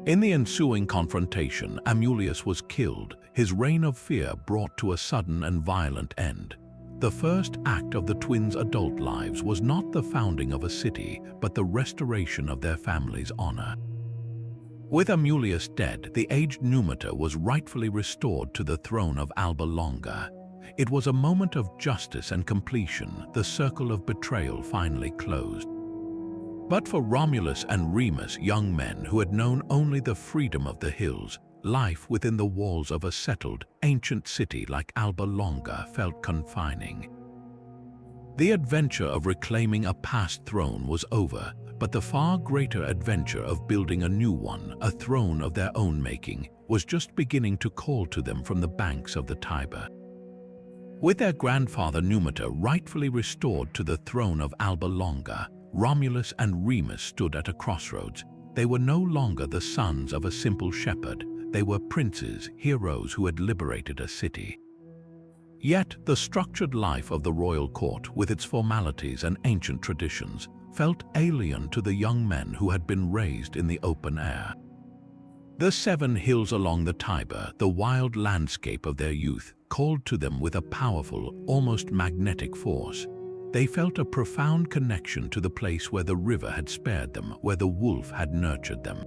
In the ensuing confrontation, Amulius was killed, his reign of fear brought to a sudden and violent end. The first act of the twins' adult lives was not the founding of a city, but the restoration of their family's honor. With Amulius dead, the aged Numitor was rightfully restored to the throne of Alba Longa. It was a moment of justice and completion, the circle of betrayal finally closed. But for Romulus and Remus, young men who had known only the freedom of the hills, life within the walls of a settled, ancient city like Alba Longa felt confining. The adventure of reclaiming a past throne was over, but the far greater adventure of building a new one, a throne of their own making, was just beginning to call to them from the banks of the Tiber. With their grandfather Numitor rightfully restored to the throne of Alba Longa, Romulus and Remus stood at a crossroads. They were no longer the sons of a simple shepherd. They were princes, heroes who had liberated a city. Yet the structured life of the royal court, with its formalities and ancient traditions, felt alien to the young men who had been raised in the open air. The 7 hills along the Tiber, the wild landscape of their youth, called to them with a powerful, almost magnetic force. They felt a profound connection to the place where the river had spared them, where the wolf had nurtured them.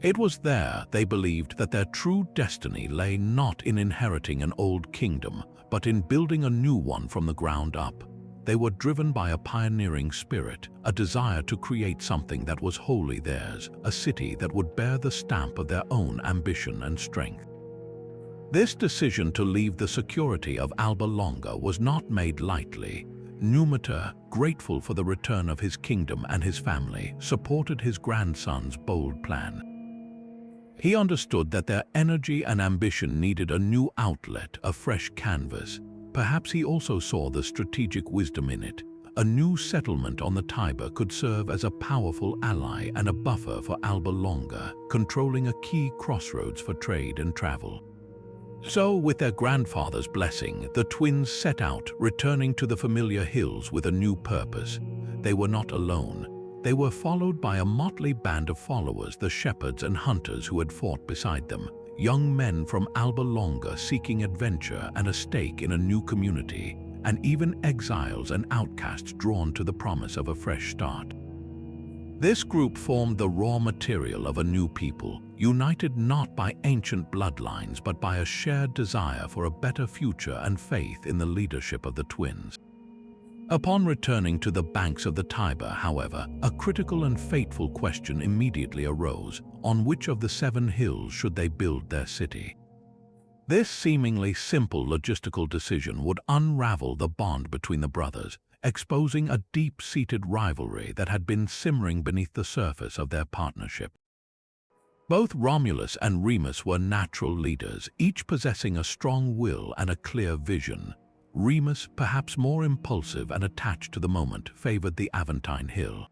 It was there, they believed, that their true destiny lay not in inheriting an old kingdom, but in building a new one from the ground up. They were driven by a pioneering spirit, a desire to create something that was wholly theirs, a city that would bear the stamp of their own ambition and strength. This decision to leave the security of Alba Longa was not made lightly. Numitor, grateful for the return of his kingdom and his family, supported his grandson's bold plan. He understood that their energy and ambition needed a new outlet, a fresh canvas. Perhaps he also saw the strategic wisdom in it. A new settlement on the Tiber could serve as a powerful ally and a buffer for Alba Longa, controlling a key crossroads for trade and travel. So, with their grandfather's blessing, the twins set out, returning to the familiar hills with a new purpose. They were not alone. They were followed by a motley band of followers, the shepherds and hunters who had fought beside them, young men from Alba Longa seeking adventure and a stake in a new community, and even exiles and outcasts drawn to the promise of a fresh start. This group formed the raw material of a new people, united not by ancient bloodlines but by a shared desire for a better future and faith in the leadership of the twins. Upon returning to the banks of the Tiber, however, a critical and fateful question immediately arose: on which of the 7 hills should they build their city? This seemingly simple logistical decision would unravel the bond between the brothers, exposing a deep-seated rivalry that had been simmering beneath the surface of their partnership. Both Romulus and Remus were natural leaders, each possessing a strong will and a clear vision. Remus, perhaps more impulsive and attached to the moment, favored the Palatine Hill.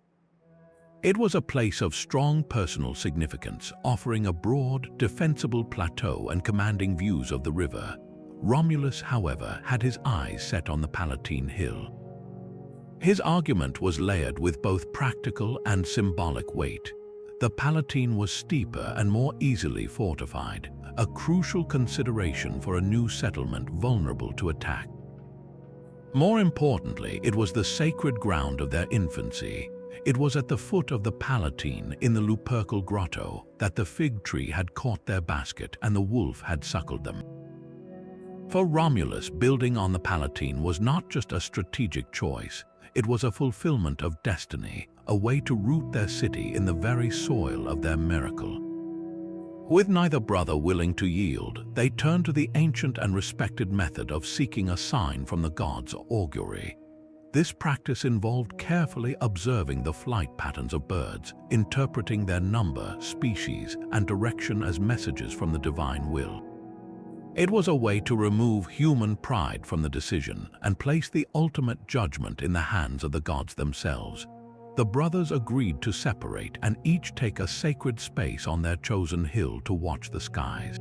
It was a place of strong personal significance, offering a broad, defensible plateau and commanding views of the river. Romulus, however, had his eyes set on the Palatine Hill. His argument was layered with both practical and symbolic weight. The Palatine was steeper and more easily fortified, a crucial consideration for a new settlement vulnerable to attack. More importantly, it was the sacred ground of their infancy. It was at the foot of the Palatine, in the Lupercal grotto, that the fig tree had caught their basket and the wolf had suckled them. For Romulus, building on the Palatine was not just a strategic choice, It was a fulfillment of destiny, a way to root their city in the very soil of their miracle. With neither brother willing to yield, they turned to the ancient and respected method of seeking a sign from the gods, augury. This practice involved carefully observing the flight patterns of birds, interpreting their number, species, and direction as messages from the divine will. It was a way to remove human pride from the decision and place the ultimate judgment in the hands of the gods themselves. The brothers agreed to separate and each take a sacred space on their chosen hill to watch the skies.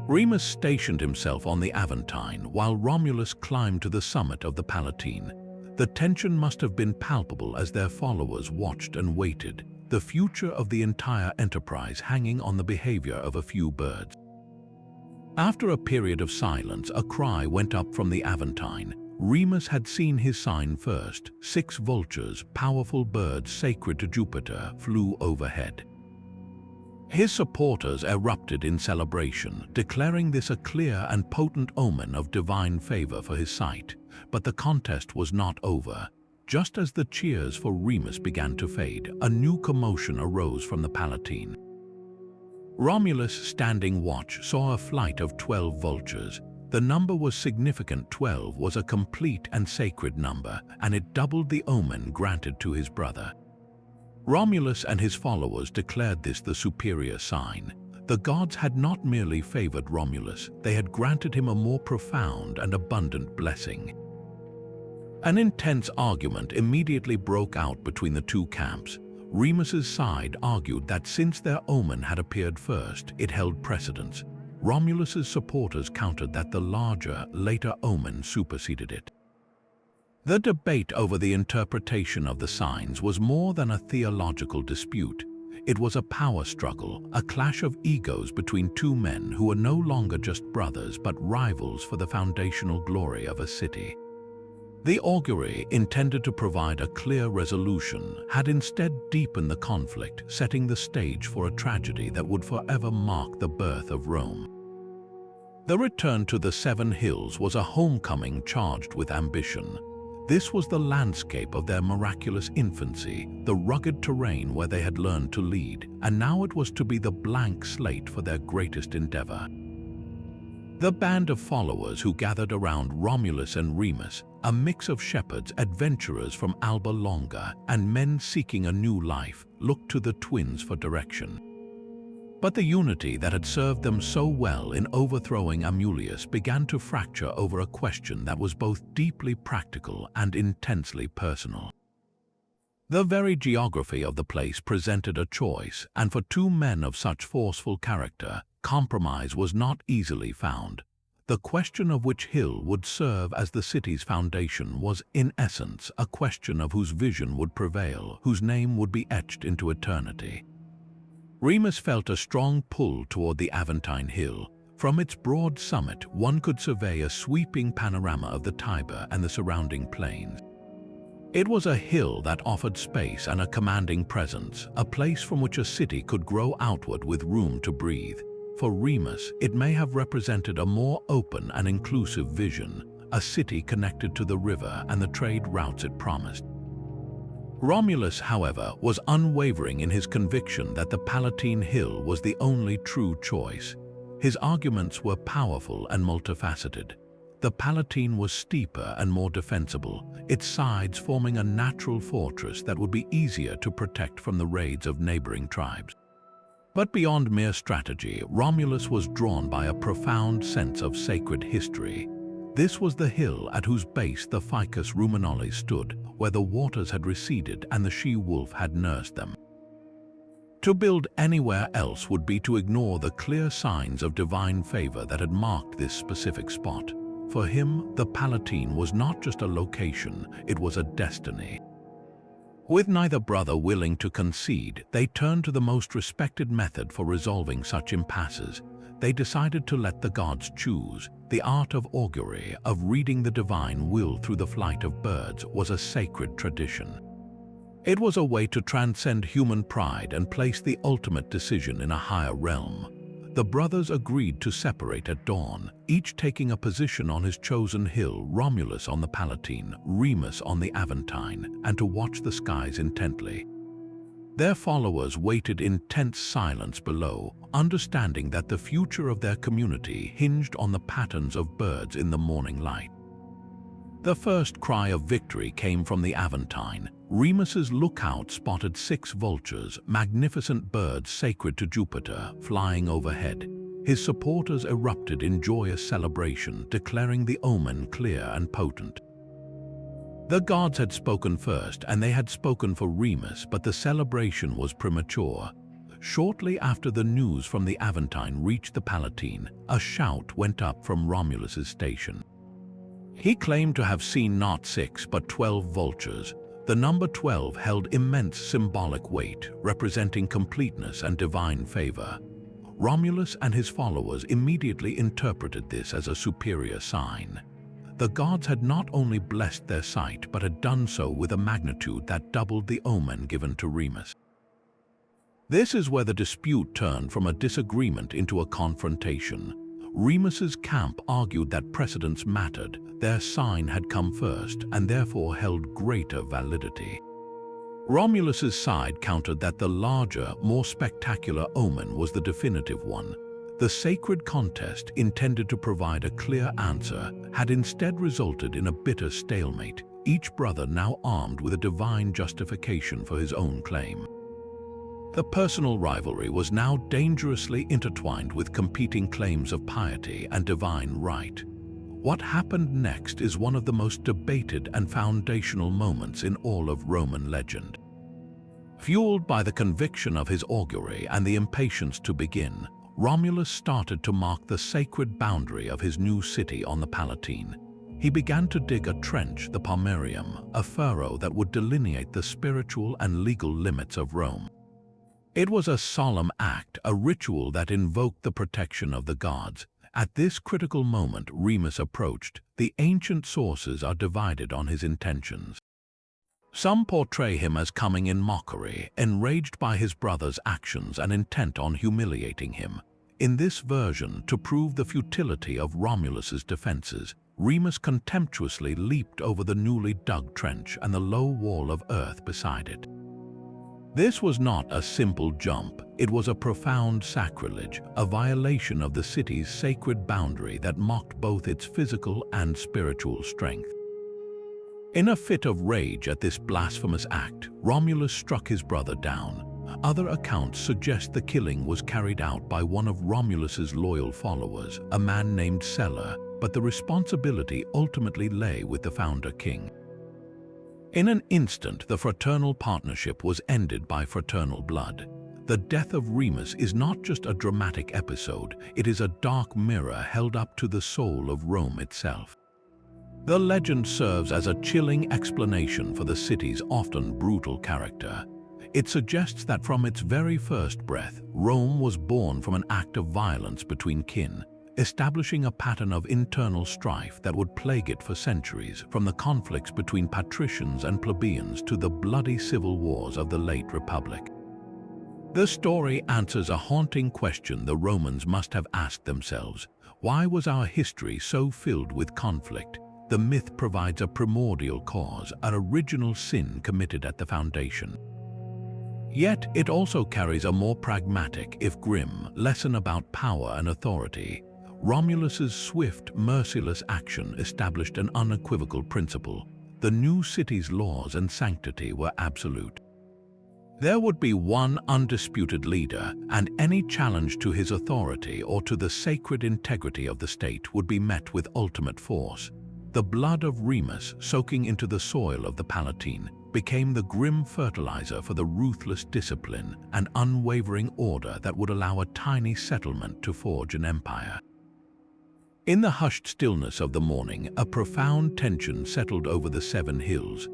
Remus stationed himself on the Aventine while Romulus climbed to the summit of the Palatine. The tension must have been palpable as their followers watched and waited, the future of the entire enterprise hanging on the behavior of a few birds. After a period of silence, a cry went up from the Aventine. Remus had seen his sign first. 6 vultures, powerful birds sacred to Jupiter, flew overhead. His supporters erupted in celebration, declaring this a clear and potent omen of divine favor for his sight. But the contest was not over. Just as the cheers for Remus began to fade, a new commotion arose from the Palatine. Romulus, standing watch, saw a flight of 12 vultures. The number was significant. 12 was a complete and sacred number, and it doubled the omen granted to his brother. Romulus and his followers declared this the superior sign. The gods had not merely favored Romulus, they had granted him a more profound and abundant blessing. An intense argument immediately broke out between the two camps. Remus's side argued that since their omen had appeared first, it held precedence. Romulus's supporters countered that the larger, later omen superseded it. The debate over the interpretation of the signs was more than a theological dispute. It was a power struggle, a clash of egos between two men who were no longer just brothers but rivals for the foundational glory of a city. The augury, intended to provide a clear resolution, had instead deepened the conflict, setting the stage for a tragedy that would forever mark the birth of Rome. The return to the 7 hills was a homecoming charged with ambition. This was the landscape of their miraculous infancy, the rugged terrain where they had learned to lead, and now it was to be the blank slate for their greatest endeavor. The band of followers who gathered around Romulus and Remus, a mix of shepherds, adventurers from Alba Longa, and men seeking a new life, looked to the twins for direction. But the unity that had served them so well in overthrowing Amulius began to fracture over a question that was both deeply practical and intensely personal. The very geography of the place presented a choice, and for two men of such forceful character, compromise was not easily found. The question of which hill would serve as the city's foundation was, in essence, a question of whose vision would prevail, whose name would be etched into eternity. Remus felt a strong pull toward the Aventine Hill. From its broad summit, one could survey a sweeping panorama of the Tiber and the surrounding plains. It was a hill that offered space and a commanding presence, a place from which a city could grow outward with room to breathe. For Remus, it may have represented a more open and inclusive vision, a city connected to the river and the trade routes it promised. Romulus, however, was unwavering in his conviction that the Palatine Hill was the only true choice. His arguments were powerful and multifaceted. The Palatine was steeper and more defensible, its sides forming a natural fortress that would be easier to protect from the raids of neighboring tribes. But beyond mere strategy, Romulus was drawn by a profound sense of sacred history. This was the hill at whose base the Ficus Ruminoles stood, where the waters had receded and the she-wolf had nursed them. To build anywhere else would be to ignore the clear signs of divine favor that had marked this specific spot. For him, the Palatine was not just a location, it was a destiny. With neither brother willing to concede, they turned to the most respected method for resolving such impasses. They decided to let the gods choose. The art of augury, of reading the divine will through the flight of birds, was a sacred tradition. It was a way to transcend human pride and place the ultimate decision in a higher realm. The brothers agreed to separate at dawn, each taking a position on his chosen hill, Romulus on the Palatine, Remus on the Aventine, and to watch the skies intently. Their followers waited in tense silence below, understanding that the future of their community hinged on the patterns of birds in the morning light. The first cry of victory came from the Aventine. Remus's lookout spotted 6 vultures, magnificent birds sacred to Jupiter, flying overhead. His supporters erupted in joyous celebration, declaring the omen clear and potent. The gods had spoken first, and they had spoken for Remus, but the celebration was premature. Shortly after the news from the Aventine reached the Palatine, a shout went up from Romulus's station. He claimed to have seen not 6 but 12 vultures. The number 12 held immense symbolic weight, representing completeness and divine favor. Romulus and his followers immediately interpreted this as a superior sign. The gods had not only blessed their sight, but had done so with a magnitude that doubled the omen given to Remus. This is where the dispute turned from a disagreement into a confrontation. Remus's camp argued that precedence mattered, their sign had come first, and therefore held greater validity. Romulus's side countered that the larger, more spectacular omen was the definitive one. The sacred contest, intended to provide a clear answer, had instead resulted in a bitter stalemate, each brother now armed with a divine justification for his own claim. The personal rivalry was now dangerously intertwined with competing claims of piety and divine right. What happened next is one of the most debated and foundational moments in all of Roman legend. Fueled by the conviction of his augury and the impatience to begin, Romulus started to mark the sacred boundary of his new city on the Palatine. He began to dig a trench, the Pomerium, a furrow that would delineate the spiritual and legal limits of Rome. It was a solemn act, a ritual that invoked the protection of the gods. At this critical moment Remus approached. The ancient sources are divided on his intentions. Some portray him as coming in mockery, enraged by his brother's actions and intent on humiliating him. In this version, to prove the futility of Romulus's defenses, Remus contemptuously leaped over the newly dug trench and the low wall of earth beside it. This was not a simple jump, it was a profound sacrilege, a violation of the city's sacred boundary that mocked both its physical and spiritual strength. In a fit of rage at this blasphemous act, Romulus struck his brother down. Other accounts suggest the killing was carried out by one of Romulus's loyal followers, a man named Sulla, but the responsibility ultimately lay with the founder king. In an instant, the fraternal partnership was ended by fraternal blood. The death of Remus is not just a dramatic episode, it is a dark mirror held up to the soul of Rome itself. The legend serves as a chilling explanation for the city's often brutal character. It suggests that from its very first breath, Rome was born from an act of violence between kin, establishing a pattern of internal strife that would plague it for centuries, from the conflicts between patricians and plebeians to the bloody civil wars of the late Republic. The story answers a haunting question the Romans must have asked themselves. Why was our history so filled with conflict? The myth provides a primordial cause, an original sin committed at the foundation. Yet it also carries a more pragmatic, if grim, lesson about power and authority. Romulus's swift, merciless action established an unequivocal principle. The new city's laws and sanctity were absolute. There would be one undisputed leader, and any challenge to his authority or to the sacred integrity of the state would be met with ultimate force. The blood of Remus, soaking into the soil of the Palatine, became the grim fertilizer for the ruthless discipline and unwavering order that would allow a tiny settlement to forge an empire. In the hushed stillness of the morning, a profound tension settled over the 7 hills.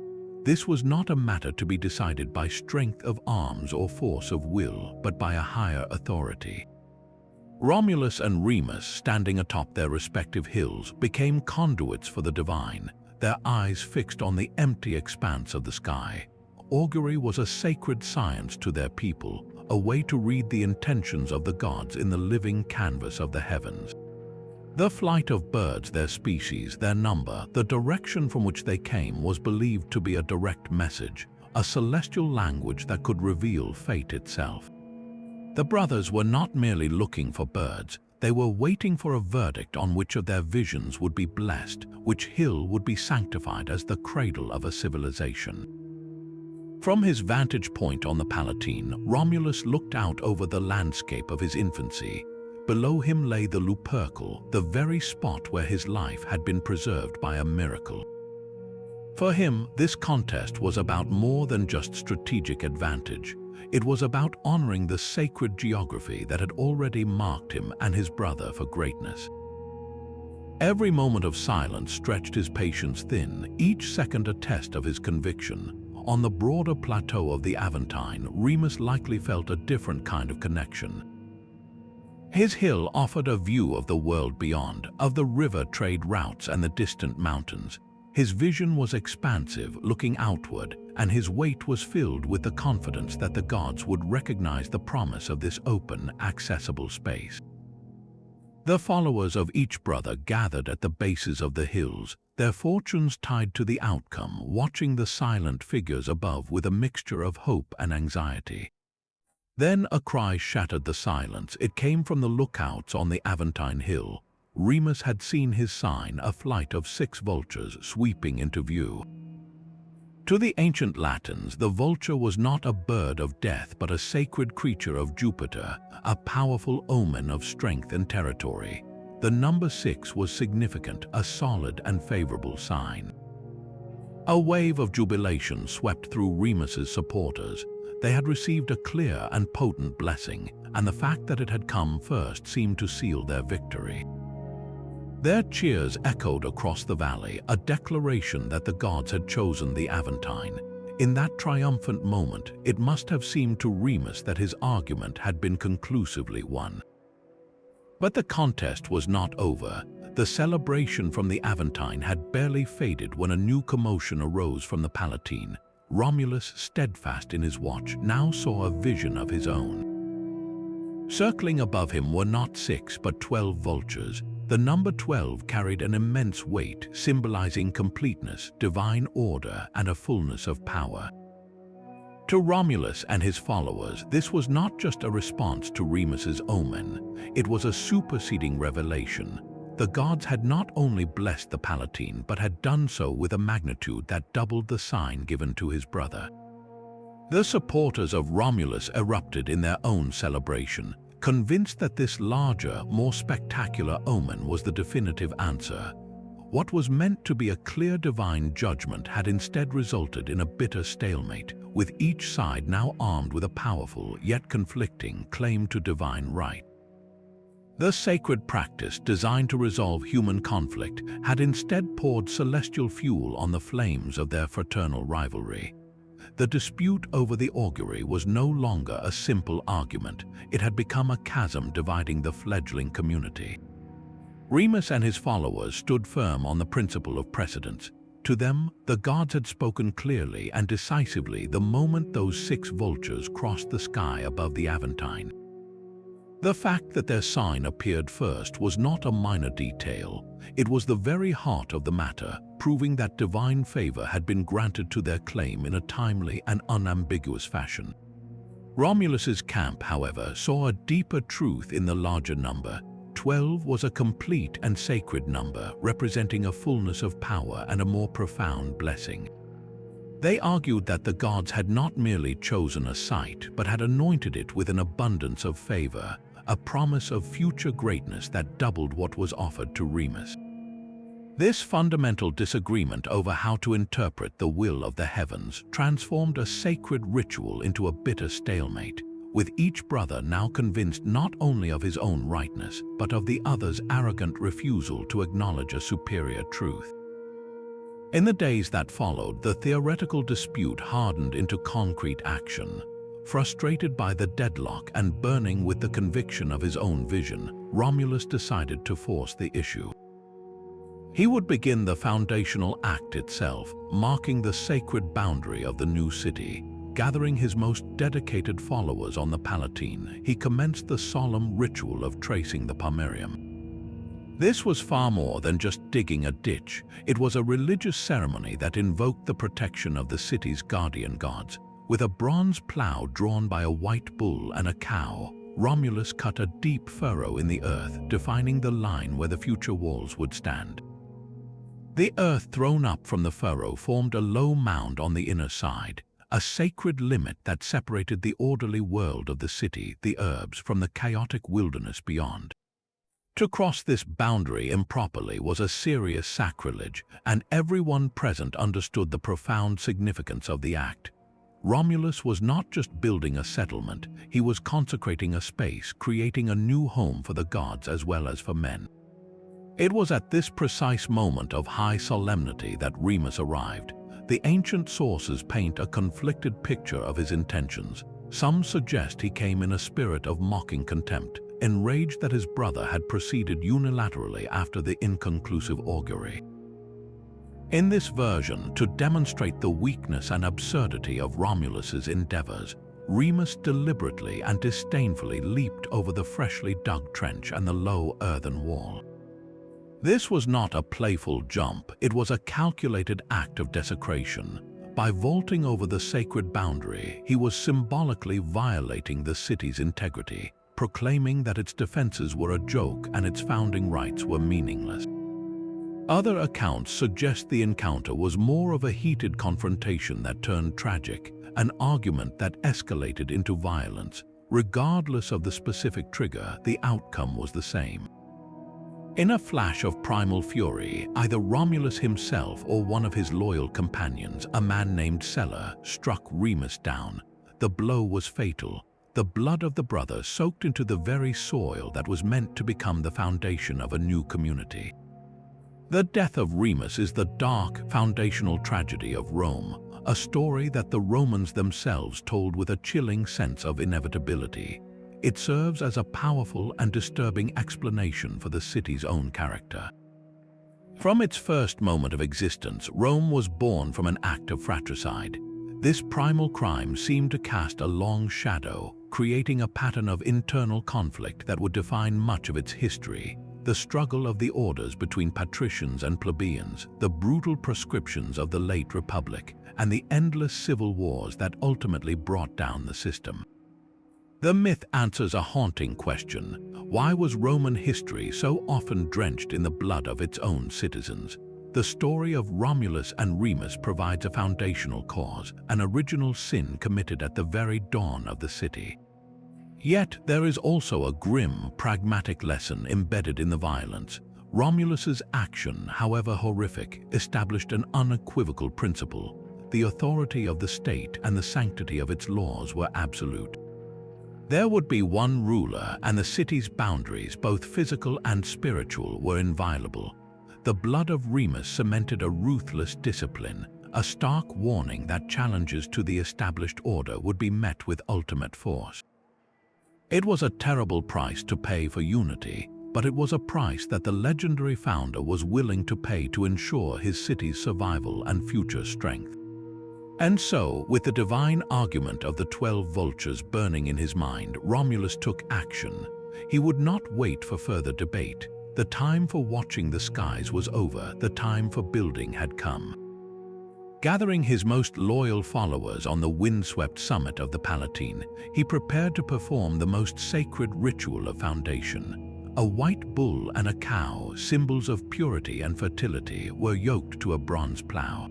This was not a matter to be decided by strength of arms or force of will, but by a higher authority. Romulus and Remus, standing atop their respective hills, became conduits for the divine, their eyes fixed on the empty expanse of the sky. Augury was a sacred science to their people, a way to read the intentions of the gods in the living canvas of the heavens. The flight of birds, their species, their number, the direction from which they came was believed to be a direct message, a celestial language that could reveal fate itself. The brothers were not merely looking for birds, they were waiting for a verdict on which of their visions would be blessed, which hill would be sanctified as the cradle of a civilization. From his vantage point on the Palatine, Romulus looked out over the landscape of his infancy. Below him lay the Lupercal, the very spot where his life had been preserved by a miracle. For him, this contest was about more than just strategic advantage. It was about honoring the sacred geography that had already marked him and his brother for greatness. Every moment of silence stretched his patience thin, each second a test of his conviction. On the broader plateau of the Aventine, Remus likely felt a different kind of connection. His hill offered a view of the world beyond, of the river trade routes and the distant mountains. His vision was expansive, looking outward, and his weight was filled with the confidence that the gods would recognize the promise of this open, accessible space. The followers of each brother gathered at the bases of the hills, their fortunes tied to the outcome, watching the silent figures above with a mixture of hope and anxiety. Then a cry shattered the silence. It came from the lookouts on the Palatine Hill. Remus had seen his sign, a flight of 6 vultures sweeping into view. To the ancient Latins, the vulture was not a bird of death but a sacred creature of Jupiter, a powerful omen of strength and territory. The number 6 was significant, a solid and favorable sign. A wave of jubilation swept through Remus's supporters. They had received a clear and potent blessing, and the fact that it had come first seemed to seal their victory. Their cheers echoed across the valley, a declaration that the gods had chosen the Aventine. In that triumphant moment, it must have seemed to Remus that his argument had been conclusively won. But the contest was not over. The celebration from the Aventine had barely faded when a new commotion arose from the Palatine. Romulus, steadfast in his watch, now saw a vision of his own. Circling above him were not 6 but 12 vultures. The number 12 carried an immense weight, symbolizing completeness, divine order, and a fullness of power. To Romulus and his followers, this was not just a response to Remus's omen. It was a superseding revelation. The gods had not only blessed the Palatine, but had done so with a magnitude that doubled the sign given to his brother. The supporters of Romulus erupted in their own celebration, convinced that this larger, more spectacular omen was the definitive answer. What was meant to be a clear divine judgment had instead resulted in a bitter stalemate, with each side now armed with a powerful, yet conflicting, claim to divine right. The sacred practice designed to resolve human conflict had instead poured celestial fuel on the flames of their fraternal rivalry. The dispute over the augury was no longer a simple argument. It had become a chasm dividing the fledgling community. Remus and his followers stood firm on the principle of precedence. To them, the gods had spoken clearly and decisively the moment those 6 vultures crossed the sky above the Aventine. The fact that their sign appeared first was not a minor detail. It was the very heart of the matter, proving that divine favor had been granted to their claim in a timely and unambiguous fashion. Romulus's camp, however, saw a deeper truth in the larger number. 12 was a complete and sacred number, representing a fullness of power and a more profound blessing. They argued that the gods had not merely chosen a site, but had anointed it with an abundance of favor, a promise of future greatness that doubled what was offered to Remus. This fundamental disagreement over how to interpret the will of the heavens transformed a sacred ritual into a bitter stalemate, with each brother now convinced not only of his own rightness, but of the other's arrogant refusal to acknowledge a superior truth. In the days that followed, the theoretical dispute hardened into concrete action. Frustrated by the deadlock and burning with the conviction of his own vision, Romulus decided to force the issue. He would begin the foundational act itself, marking the sacred boundary of the new city. Gathering his most dedicated followers on the Palatine, he commenced the solemn ritual of tracing the Pomerium. This was far more than just digging a ditch. It was a religious ceremony that invoked the protection of the city's guardian gods. With a bronze plow drawn by a white bull and a cow, Romulus cut a deep furrow in the earth, defining the line where the future walls would stand. The earth thrown up from the furrow formed a low mound on the inner side, a sacred limit that separated the orderly world of the city, the urbs, from the chaotic wilderness beyond. To cross this boundary improperly was a serious sacrilege, and everyone present understood the profound significance of the act. Romulus was not just building a settlement, he was consecrating a space, creating a new home for the gods as well as for men. It was at this precise moment of high solemnity that Remus arrived. The ancient sources paint a conflicted picture of his intentions. Some suggest he came in a spirit of mocking contempt, enraged that his brother had proceeded unilaterally after the inconclusive augury. In this version, to demonstrate the weakness and absurdity of Romulus's endeavors, Remus deliberately and disdainfully leaped over the freshly dug trench and the low earthen wall. This was not a playful jump, it was a calculated act of desecration. By vaulting over the sacred boundary, he was symbolically violating the city's integrity, proclaiming that its defenses were a joke and its founding rights were meaningless. Other accounts suggest the encounter was more of a heated confrontation that turned tragic, an argument that escalated into violence. Regardless of the specific trigger, the outcome was the same. In a flash of primal fury, either Romulus himself or one of his loyal companions, a man named Sella, struck Remus down. The blow was fatal. The blood of the brother soaked into the very soil that was meant to become the foundation of a new community. The death of Remus is the dark, foundational tragedy of Rome, a story that the Romans themselves told with a chilling sense of inevitability. It serves as a powerful and disturbing explanation for the city's own character. From its first moment of existence, Rome was born from an act of fratricide. This primal crime seemed to cast a long shadow, creating a pattern of internal conflict that would define much of its history. The struggle of the orders between patricians and plebeians, the brutal proscriptions of the late Republic, and the endless civil wars that ultimately brought down the system. The myth answers a haunting question: why was Roman history so often drenched in the blood of its own citizens? The story of Romulus and Remus provides a foundational cause, an original sin committed at the very dawn of the city. Yet there is also a grim, pragmatic lesson embedded in the violence. Romulus's action, however horrific, established an unequivocal principle. The authority of the state and the sanctity of its laws were absolute. There would be one ruler, and the city's boundaries, both physical and spiritual, were inviolable. The blood of Remus cemented a ruthless discipline, a stark warning that challenges to the established order would be met with ultimate force. It was a terrible price to pay for unity, but it was a price that the legendary founder was willing to pay to ensure his city's survival and future strength. And so, with the divine argument of the 12 vultures burning in his mind, Romulus took action. He would not wait for further debate. The time for watching the skies was over, the time for building had come. Gathering his most loyal followers on the windswept summit of the Palatine, he prepared to perform the most sacred ritual of foundation. A white bull and a cow, symbols of purity and fertility, were yoked to a bronze plow.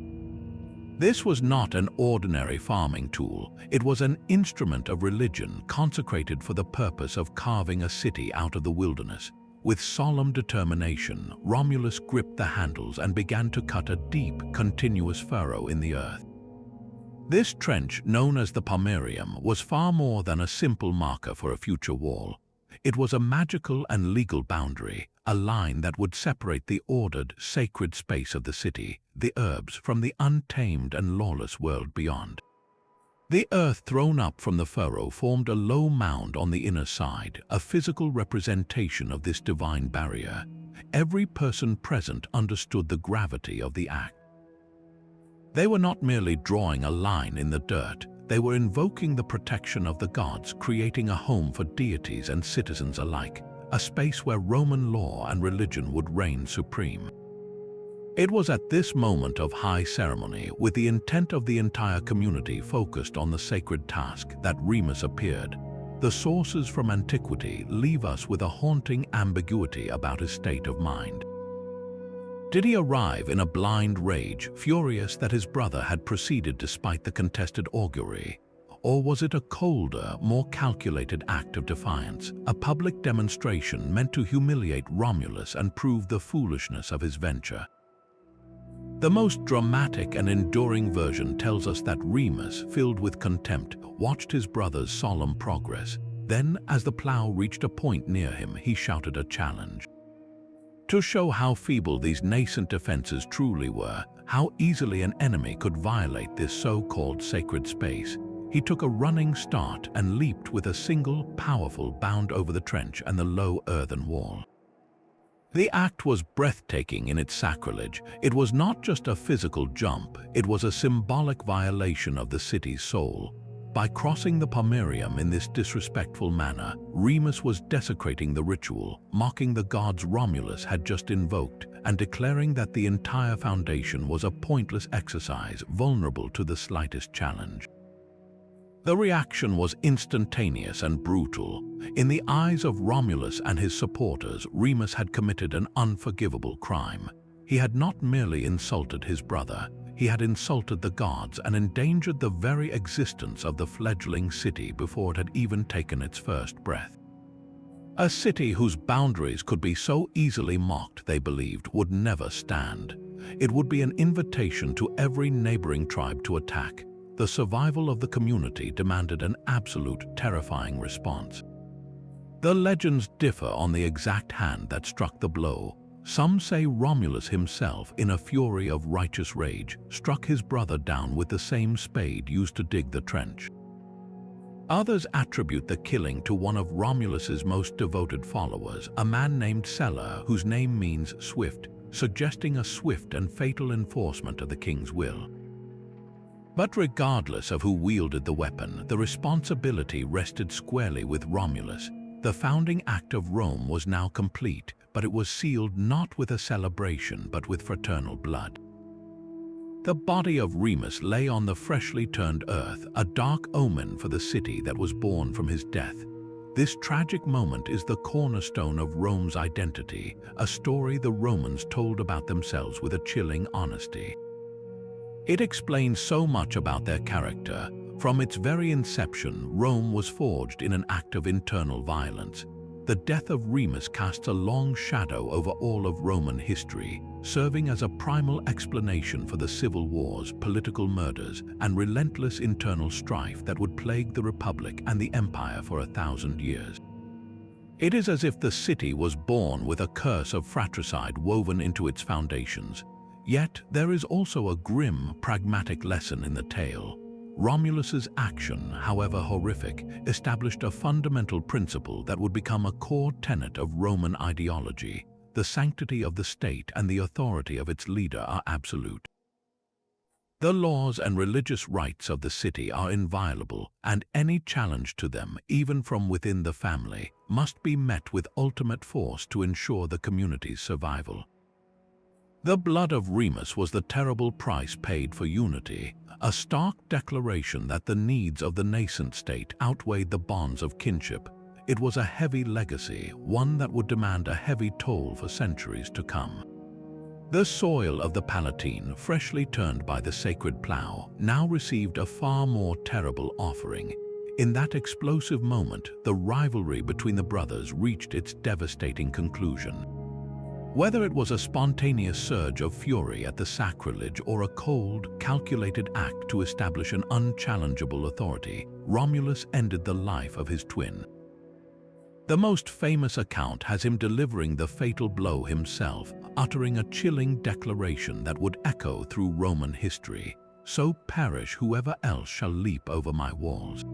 This was not an ordinary farming tool. It was an instrument of religion consecrated for the purpose of carving a city out of the wilderness. With solemn determination, Romulus gripped the handles and began to cut a deep, continuous furrow in the earth. This trench, known as the Pomerium, was far more than a simple marker for a future wall. It was a magical and legal boundary, a line that would separate the ordered, sacred space of the city, the urbs, from the untamed and lawless world beyond. The earth thrown up from the furrow formed a low mound on the inner side, a physical representation of this divine barrier. Every person present understood the gravity of the act. They were not merely drawing a line in the dirt, They were invoking the protection of the gods, creating a home for deities and citizens alike, a space where Roman law and religion would reign supreme. It was at this moment of high ceremony, with the intent of the entire community focused on the sacred task, that Remus appeared. The sources from antiquity leave us with a haunting ambiguity about his state of mind. Did he arrive in a blind rage, furious that his brother had proceeded despite the contested augury? Or was it a colder, more calculated act of defiance, a public demonstration meant to humiliate Romulus and prove the foolishness of his venture? The most dramatic and enduring version tells us that Remus, filled with contempt, watched his brother's solemn progress. Then, as the plow reached a point near him, he shouted a challenge. To show how feeble these nascent defenses truly were, how easily an enemy could violate this so-called sacred space, he took a running start and leaped with a single, powerful bound over the trench and the low earthen wall. The act was breathtaking in its sacrilege. It was not just a physical jump, it was a symbolic violation of the city's soul. By crossing the pomerium in this disrespectful manner, Remus was desecrating the ritual, mocking the gods Romulus had just invoked, and declaring that the entire foundation was a pointless exercise, vulnerable to the slightest challenge. The reaction was instantaneous and brutal. In the eyes of Romulus and his supporters, Remus had committed an unforgivable crime. He had not merely insulted his brother, he had insulted the gods and endangered the very existence of the fledgling city before it had even taken its first breath. A city whose boundaries could be so easily mocked, they believed, would never stand. It would be an invitation to every neighboring tribe to attack. The survival of the community demanded an absolute, terrifying response. The legends differ on the exact hand that struck the blow. Some say Romulus himself, in a fury of righteous rage, struck his brother down with the same spade used to dig the trench. Others attribute the killing to one of Romulus's most devoted followers, a man named Sella, whose name means swift, suggesting a swift and fatal enforcement of the king's will. But regardless of who wielded the weapon, the responsibility rested squarely with Romulus. The founding act of Rome was now complete, but it was sealed not with a celebration but with fraternal blood. The body of Remus lay on the freshly turned earth, a dark omen for the city that was born from his death. This tragic moment is the cornerstone of Rome's identity, a story the Romans told about themselves with a chilling honesty. It explains so much about their character. From its very inception, Rome was forged in an act of internal violence. The death of Remus casts a long shadow over all of Roman history, serving as a primal explanation for the civil wars, political murders, and relentless internal strife that would plague the Republic and the Empire for 1,000 years. It is as if the city was born with a curse of fratricide woven into its foundations. Yet there is also a grim, pragmatic lesson in the tale. Romulus's action, however horrific, established a fundamental principle that would become a core tenet of Roman ideology. The sanctity of the state and the authority of its leader are absolute. The laws and religious rights of the city are inviolable, and any challenge to them, even from within the family, must be met with ultimate force to ensure the community's survival. The blood of Remus was the terrible price paid for unity, a stark declaration that the needs of the nascent state outweighed the bonds of kinship. It was a heavy legacy, one that would demand a heavy toll for centuries to come. The soil of the Palatine, freshly turned by the sacred plow, now received a far more terrible offering. In that explosive moment, the rivalry between the brothers reached its devastating conclusion. Whether it was a spontaneous surge of fury at the sacrilege or a cold, calculated act to establish an unchallengeable authority, Romulus ended the life of his twin. The most famous account has him delivering the fatal blow himself, uttering a chilling declaration that would echo through Roman history: "So perish whoever else shall leap over my walls."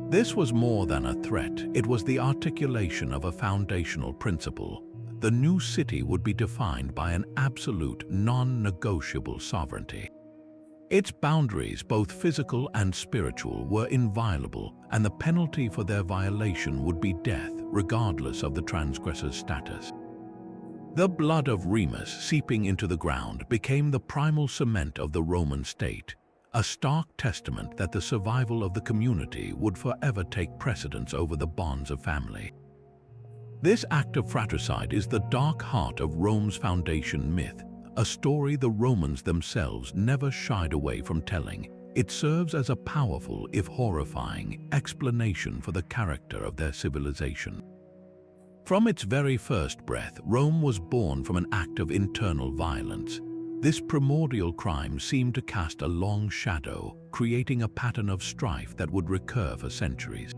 This was more than a threat, it was the articulation of a foundational principle. The new city would be defined by an absolute, non-negotiable sovereignty. Its boundaries, both physical and spiritual, were inviolable, and the penalty for their violation would be death, regardless of the transgressor's status. The blood of Remus seeping into the ground became the primal cement of the Roman state, a stark testament that the survival of the community would forever take precedence over the bonds of family. This act of fratricide is the dark heart of Rome's foundation myth, a story the Romans themselves never shied away from telling. It serves as a powerful, if horrifying, explanation for the character of their civilization. From its very first breath, Rome was born from an act of internal violence. This primordial crime seemed to cast a long shadow, creating a pattern of strife that would recur for centuries.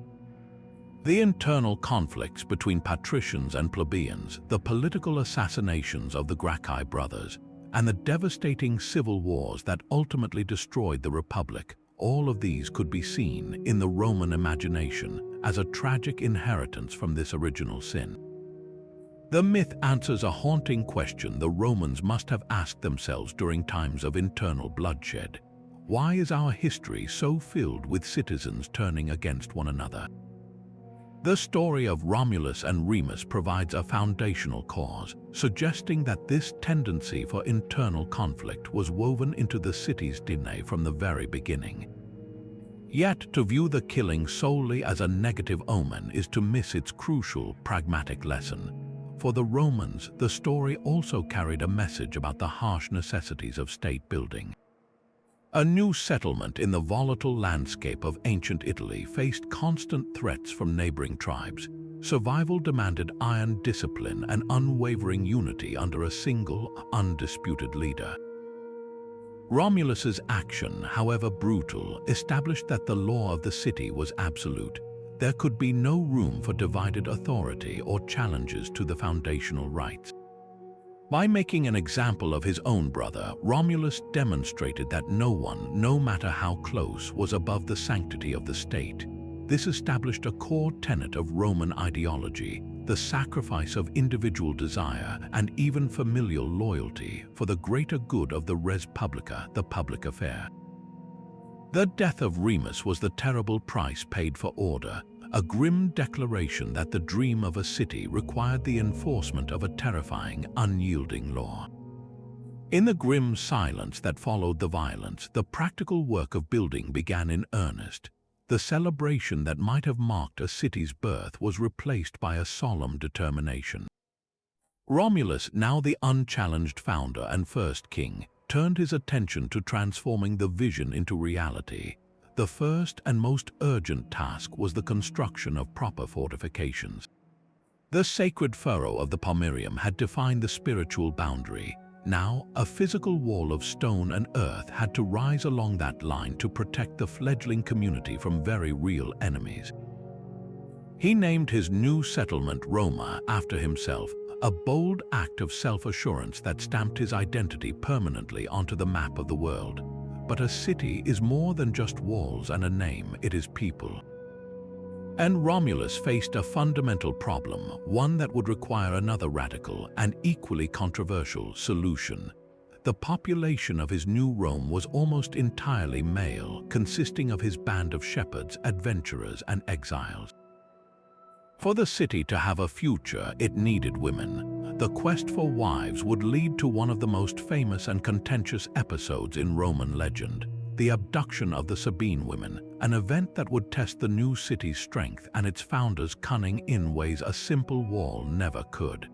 The internal conflicts between patricians and plebeians, the political assassinations of the Gracchi brothers, and the devastating civil wars that ultimately destroyed the Republic, all of these could be seen in the Roman imagination as a tragic inheritance from this original sin. The myth answers a haunting question the Romans must have asked themselves during times of internal bloodshed. Why is our history so filled with citizens turning against one another? The story of Romulus and Remus provides a foundational cause, suggesting that this tendency for internal conflict was woven into the city's DNA from the very beginning. Yet, to view the killing solely as a negative omen is to miss its crucial, pragmatic lesson. For the Romans, the story also carried a message about the harsh necessities of state building. A new settlement in the volatile landscape of ancient Italy faced constant threats from neighboring tribes. Survival demanded iron discipline and unwavering unity under a single, undisputed leader. Romulus's action, however brutal, established that the law of the city was absolute. There could be no room for divided authority or challenges to the foundational rights. By making an example of his own brother, Romulus demonstrated that no one, no matter how close, was above the sanctity of the state. This established a core tenet of Roman ideology, the sacrifice of individual desire and even familial loyalty for the greater good of the res publica, the public affair. The death of Remus was the terrible price paid for order, a grim declaration that the dream of a city required the enforcement of a terrifying, unyielding law. In the grim silence that followed the violence, the practical work of building began in earnest. The celebration that might have marked a city's birth was replaced by a solemn determination. Romulus, now the unchallenged founder and first king, turned his attention to transforming the vision into reality. The first and most urgent task was the construction of proper fortifications. The sacred furrow of the Pomerium had defined the spiritual boundary. Now, a physical wall of stone and earth had to rise along that line to protect the fledgling community from very real enemies. He named his new settlement Roma after himself, a bold act of self-assurance that stamped his identity permanently onto the map of the world. But a city is more than just walls and a name, it is people. And Romulus faced a fundamental problem, one that would require another radical and equally controversial solution. The population of his new Rome was almost entirely male, consisting of his band of shepherds, adventurers, and exiles. For the city to have a future, it needed women. The quest for wives would lead to one of the most famous and contentious episodes in Roman legend, the abduction of the Sabine women, an event that would test the new city's strength and its founders' cunning in ways a simple wall never could.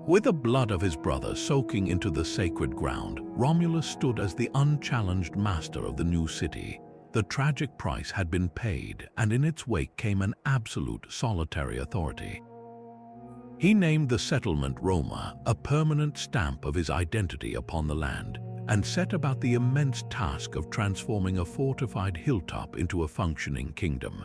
With the blood of his brother soaking into the sacred ground, Romulus stood as the unchallenged master of the new city. The tragic price had been paid, and in its wake came an absolute solitary authority. He named the settlement Roma, a permanent stamp of his identity upon the land, and set about the immense task of transforming a fortified hilltop into a functioning kingdom.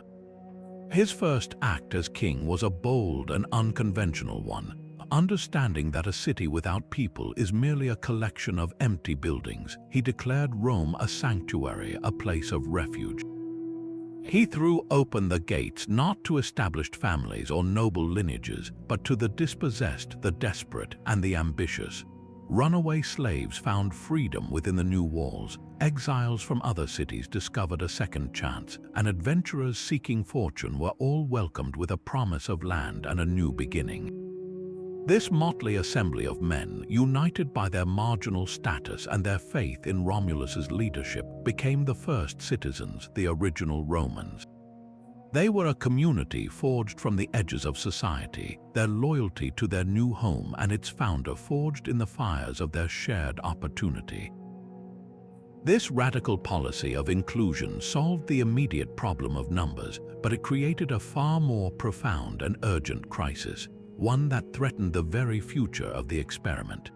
His first act as king was a bold and unconventional one. Understanding that a city without people is merely a collection of empty buildings, he declared Rome a sanctuary, a place of refuge. He threw open the gates not to established families or noble lineages, but to the dispossessed, the desperate, and the ambitious. Runaway slaves found freedom within the new walls, exiles from other cities discovered a second chance, and adventurers seeking fortune were all welcomed with a promise of land and a new beginning. This motley assembly of men, united by their marginal status and their faith in Romulus's leadership, became the first citizens, the original Romans. They were a community forged from the edges of society, their loyalty to their new home and its founder forged in the fires of their shared opportunity. This radical policy of inclusion solved the immediate problem of numbers, but it created a far more profound and urgent crisis, one that threatened the very future of the experiment.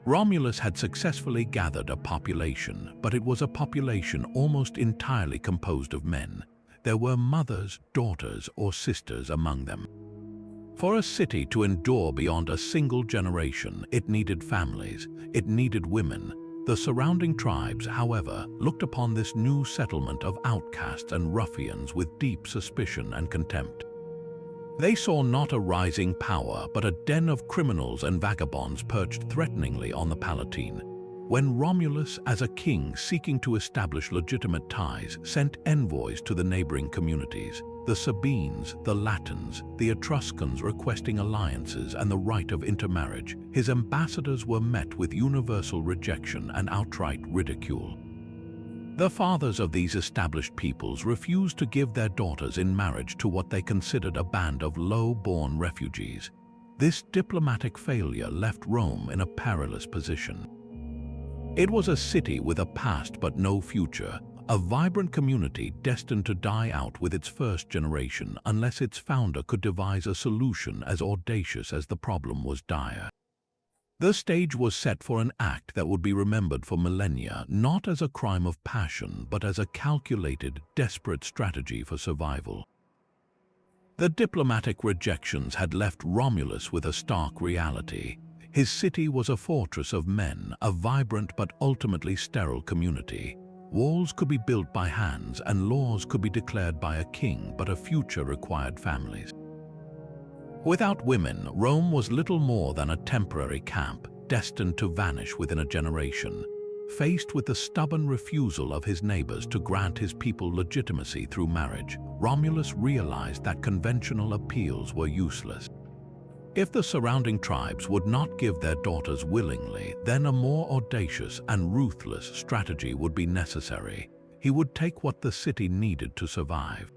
Romulus had successfully gathered a population, but it was a population almost entirely composed of men. There were mothers, daughters, or sisters among them. For a city to endure beyond a single generation, it needed families, it needed women. The surrounding tribes, however, looked upon this new settlement of outcasts and ruffians with deep suspicion and contempt. They saw not a rising power, but a den of criminals and vagabonds perched threateningly on the Palatine. When Romulus, as a king seeking to establish legitimate ties, sent envoys to the neighboring communities, the Sabines, the Latins, the Etruscans requesting alliances and the right of intermarriage, his ambassadors were met with universal rejection and outright ridicule. The fathers of these established peoples refused to give their daughters in marriage to what they considered a band of low-born refugees. This diplomatic failure left Rome in a perilous position. It was a city with a past but no future, a vibrant community destined to die out with its first generation unless its founder could devise a solution as audacious as the problem was dire. The stage was set for an act that would be remembered for millennia, not as a crime of passion, but as a calculated, desperate strategy for survival. The diplomatic rejections had left Romulus with a stark reality. His city was a fortress of men, a vibrant but ultimately sterile community. Walls could be built by hands and laws could be declared by a king, but a future required families. Without women, Rome was little more than a temporary camp, destined to vanish within a generation. Faced with the stubborn refusal of his neighbors to grant his people legitimacy through marriage, Romulus realized that conventional appeals were useless. If the surrounding tribes would not give their daughters willingly, then a more audacious and ruthless strategy would be necessary. He would take what the city needed to survive.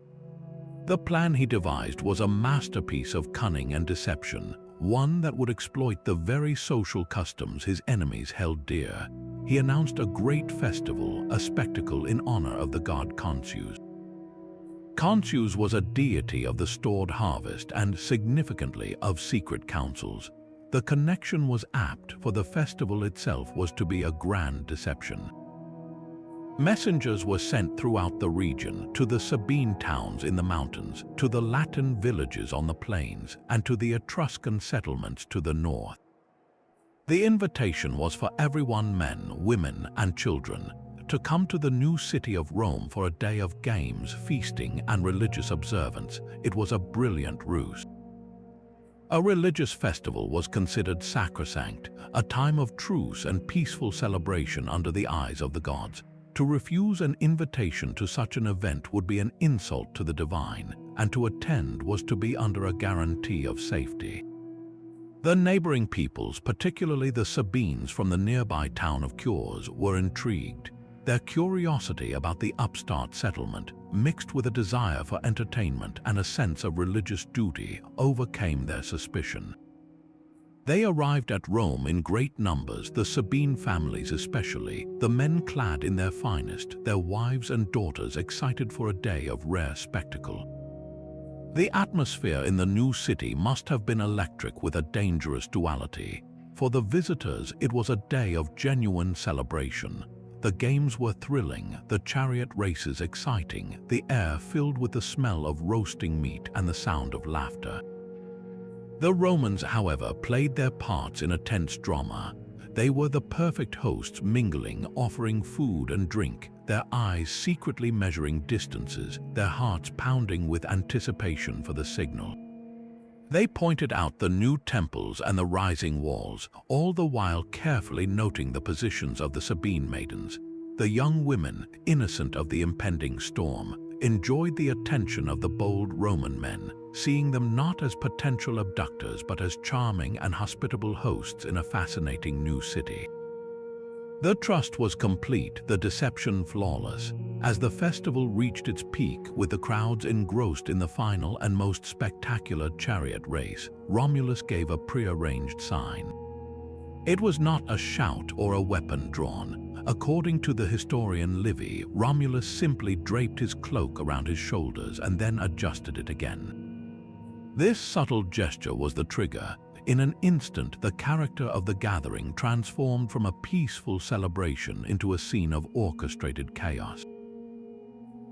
The plan he devised was a masterpiece of cunning and deception, one that would exploit the very social customs his enemies held dear. He announced a great festival, a spectacle in honor of the god Consus. Consus was a deity of the stored harvest and, significantly, of secret councils. The connection was apt, for the festival itself was to be a grand deception. Messengers were sent throughout the region, to the Sabine towns in the mountains, to the Latin villages on the plains, and to the Etruscan settlements to the north. The invitation was for everyone, men, women, and children, to come to the new city of Rome for a day of games, feasting, and religious observance. It was a brilliant ruse. A religious festival was considered sacrosanct, a time of truce and peaceful celebration under the eyes of the gods. To refuse an invitation to such an event would be an insult to the divine, and to attend was to be under a guarantee of safety. The neighboring peoples, particularly the Sabines from the nearby town of Cures, were intrigued. Their curiosity about the upstart settlement, mixed with a desire for entertainment and a sense of religious duty, overcame their suspicion. They arrived at Rome in great numbers, the Sabine families especially, the men clad in their finest, their wives and daughters excited for a day of rare spectacle. The atmosphere in the new city must have been electric with a dangerous duality. For the visitors, it was a day of genuine celebration. The games were thrilling, the chariot races exciting, the air filled with the smell of roasting meat and the sound of laughter. The Romans, however, played their parts in a tense drama. They were the perfect hosts, mingling, offering food and drink, their eyes secretly measuring distances, their hearts pounding with anticipation for the signal. They pointed out the new temples and the rising walls, all the while carefully noting the positions of the Sabine maidens. the young women, innocent of the impending storm, enjoyed the attention of the bold Roman men, seeing them not as potential abductors but as charming and hospitable hosts in a fascinating new city. The trust was complete, the deception flawless. As the festival reached its peak with the crowds engrossed in the final and most spectacular chariot race, Romulus gave a prearranged sign. It was not a shout or a weapon drawn. According to the historian Livy, Romulus simply draped his cloak around his shoulders and then adjusted it again. This subtle gesture was the trigger. In an instant, the character of the gathering transformed from a peaceful celebration into a scene of orchestrated chaos.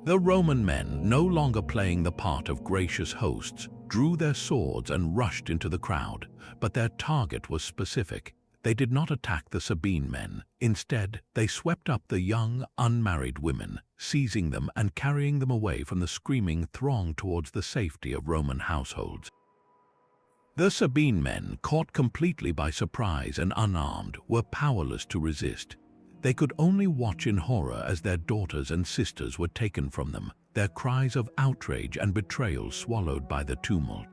The Roman men, no longer playing the part of gracious hosts, drew their swords and rushed into the crowd, but their target was specific. They did not attack the Sabine men. Instead, they swept up the young, unmarried women, seizing them and carrying them away from the screaming throng towards the safety of Roman households. The Sabine men, caught completely by surprise and unarmed, were powerless to resist. They could only watch in horror as their daughters and sisters were taken from them, their cries of outrage and betrayal swallowed by the tumult.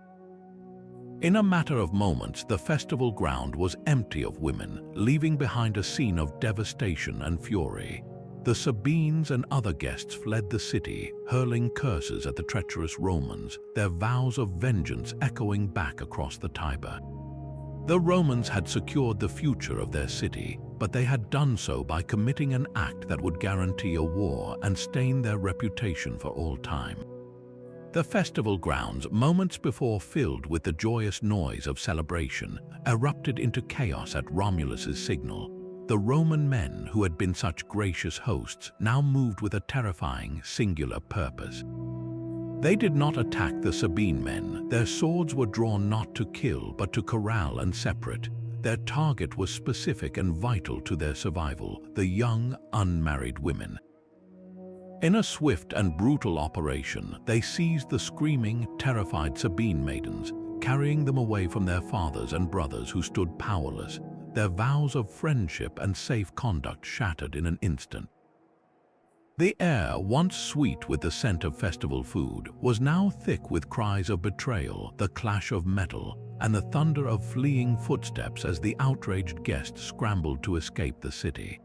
In a matter of moments, the festival ground was empty of women, leaving behind a scene of devastation and fury. The Sabines and other guests fled the city, hurling curses at the treacherous Romans, their vows of vengeance echoing back across the Tiber. The Romans had secured the future of their city, but they had done so by committing an act that would guarantee a war and stain their reputation for all time. The festival grounds, moments before filled with the joyous noise of celebration, erupted into chaos at Romulus's signal. The Roman men, who had been such gracious hosts, now moved with a terrifying, singular purpose. They did not attack the Sabine men. Their swords were drawn not to kill, but to corral and separate. Their target was specific and vital to their survival: the young, unmarried women. In a swift and brutal operation, they seized the screaming, terrified Sabine maidens, carrying them away from their fathers and brothers who stood powerless, their vows of friendship and safe conduct shattered in an instant. The air, once sweet with the scent of festival food, was now thick with cries of betrayal, the clash of metal, and the thunder of fleeing footsteps as the outraged guests scrambled to escape the city.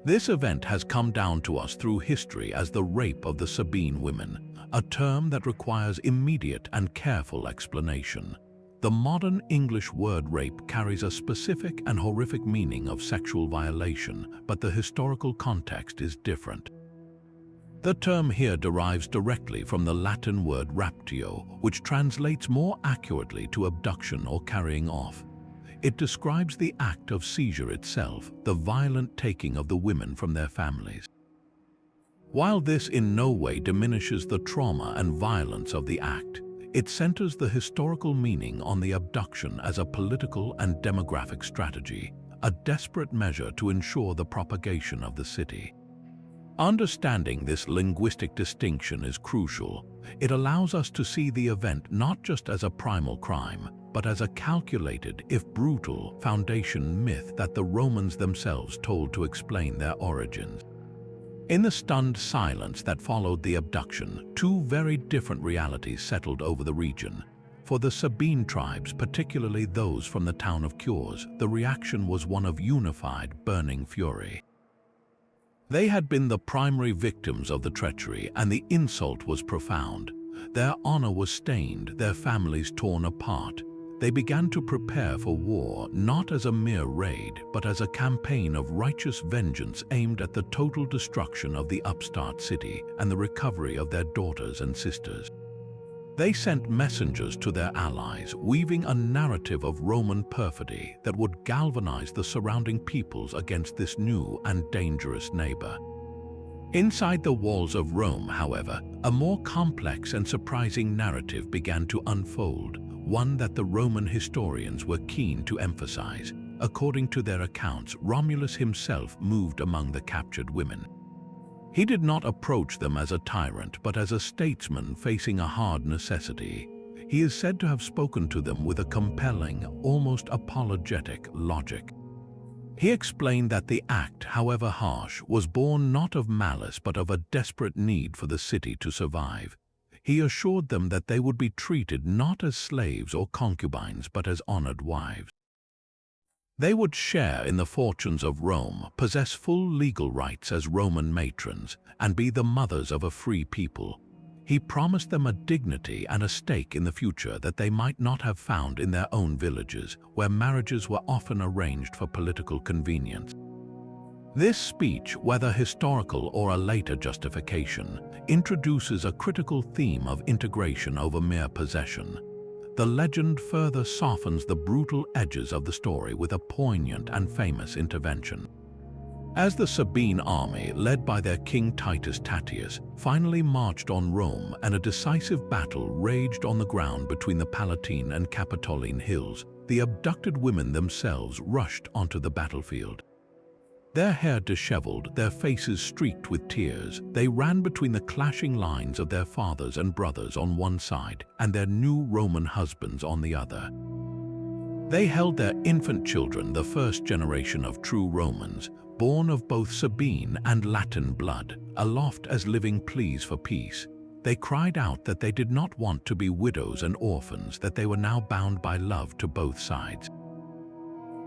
This event has come down to us through history as the rape of the Sabine women, a term that requires immediate and careful explanation. The modern English word rape carries a specific and horrific meaning of sexual violation, but the historical context is different. The term here derives directly from the Latin word raptio, which translates more accurately to abduction or carrying off. It describes the act of seizure itself, the violent taking of the women from their families. While this in no way diminishes the trauma and violence of the act, it centers the historical meaning on the abduction as a political and demographic strategy, a desperate measure to ensure the propagation of the city. Understanding this linguistic distinction is crucial. It allows us to see the event not just as a primal crime, but as a calculated, if brutal, foundation myth that the Romans themselves told to explain their origins. In the stunned silence that followed the abduction, two very different realities settled over the region. For the Sabine tribes, particularly those from the town of Cures, the reaction was one of unified, burning fury. They had been the primary victims of the treachery, and the insult was profound. Their honor was stained, their families torn apart. They began to prepare for war, not as a mere raid, but as a campaign of righteous vengeance aimed at the total destruction of the upstart city and the recovery of their daughters and sisters. They sent messengers to their allies, weaving a narrative of Roman perfidy that would galvanize the surrounding peoples against this new and dangerous neighbor. Inside the walls of Rome, however, a more complex and surprising narrative began to unfold, one that the Roman historians were keen to emphasize. According to their accounts, Romulus himself moved among the captured women. He did not approach them as a tyrant, but as a statesman facing a hard necessity. He is said to have spoken to them with a compelling, almost apologetic logic. He explained that the act, however harsh, was born not of malice but of a desperate need for the city to survive. He assured them that they would be treated not as slaves or concubines but as honored wives. They would share in the fortunes of Rome, possess full legal rights as Roman matrons, and be the mothers of a free people. He promised them a dignity and a stake in the future that they might not have found in their own villages, where marriages were often arranged for political convenience. This speech, whether historical or a later justification, introduces a critical theme of integration over mere possession. The legend further softens the brutal edges of the story with a poignant and famous intervention. As the Sabine army, led by their king Titus Tatius, finally marched on Rome and a decisive battle raged on the ground between the Palatine and Capitoline Hills, the abducted women themselves rushed onto the battlefield. Their hair disheveled, their faces streaked with tears, they ran between the clashing lines of their fathers and brothers on one side and their new Roman husbands on the other. They held their infant children, the first generation of true Romans, born of both Sabine and Latin blood, aloft as living pleas for peace. They cried out that they did not want to be widows and orphans, that they were now bound by love to both sides.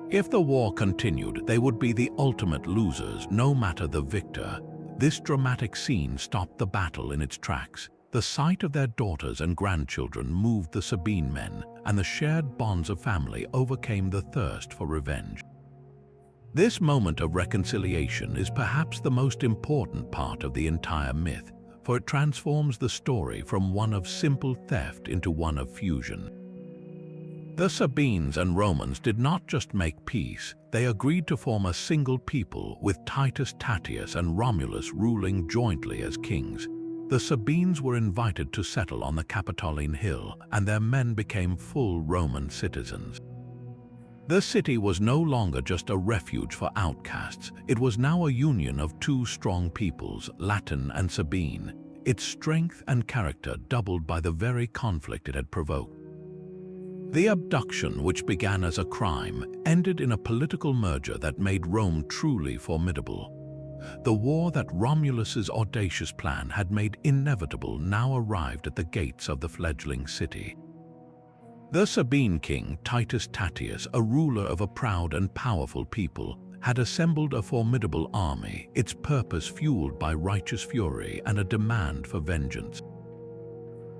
If the war continued, they would be the ultimate losers, no matter the victor. This dramatic scene stopped the battle in its tracks. The sight of their daughters and grandchildren moved the Sabine men, and the shared bonds of family overcame the thirst for revenge. This moment of reconciliation is perhaps the most important part of the entire myth, for it transforms the story from one of simple theft into one of fusion. The Sabines and Romans did not just make peace, they agreed to form a single people, with Titus Tatius and Romulus ruling jointly as kings. The Sabines were invited to settle on the Palatine Hill, and their men became full Roman citizens. The city was no longer just a refuge for outcasts, it was now a union of two strong peoples, Latin and Sabine, its strength and character doubled by the very conflict it had provoked. The abduction, which began as a crime, ended in a political merger that made Rome truly formidable. The war that Romulus's audacious plan had made inevitable now arrived at the gates of the fledgling city. The Sabine king, Titus Tatius, a ruler of a proud and powerful people, had assembled a formidable army, its purpose fueled by righteous fury and a demand for vengeance.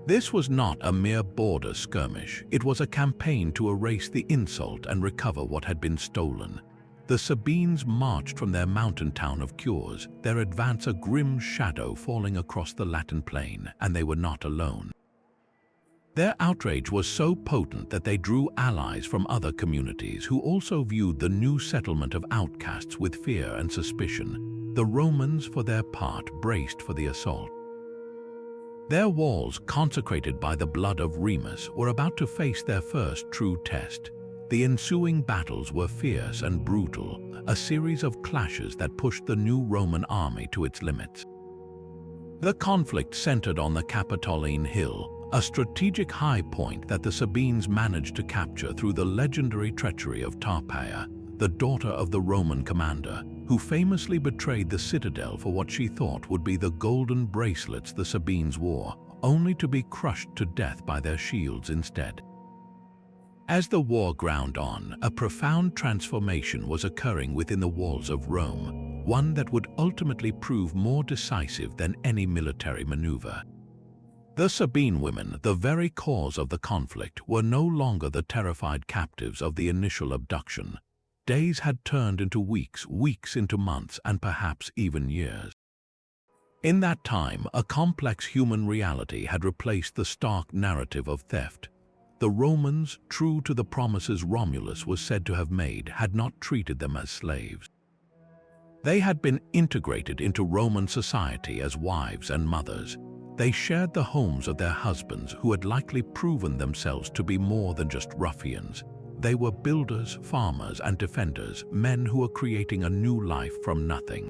This was not a mere border skirmish, it was a campaign to erase the insult and recover what had been stolen. The Sabines marched from their mountain town of Cures, their advance a grim shadow falling across the Latin plain, and they were not alone. Their outrage was so potent that they drew allies from other communities who also viewed the new settlement of outcasts with fear and suspicion. The Romans, for their part, braced for the assault. Their walls, consecrated by the blood of Remus, were about to face their first true test. The ensuing battles were fierce and brutal, a series of clashes that pushed the new Roman army to its limits. The conflict centered on the Palatine Hill, a strategic high point that the Sabines managed to capture through the legendary treachery of Tarpeia, the daughter of the Roman commander, who famously betrayed the citadel for what she thought would be the golden bracelets the Sabines wore, only to be crushed to death by their shields instead. As the war ground on, a profound transformation was occurring within the walls of Rome, one that would ultimately prove more decisive than any military maneuver. The Sabine women, the very cause of the conflict, were no longer the terrified captives of the initial abduction. Days had turned into weeks, weeks into months, and perhaps even years. In that time, a complex human reality had replaced the stark narrative of theft. The Romans, true to the promises Romulus was said to have made, had not treated them as slaves. They had been integrated into Roman society as wives and mothers. They shared the homes of their husbands, who had likely proven themselves to be more than just ruffians. They were builders, farmers, and defenders, men who were creating a new life from nothing.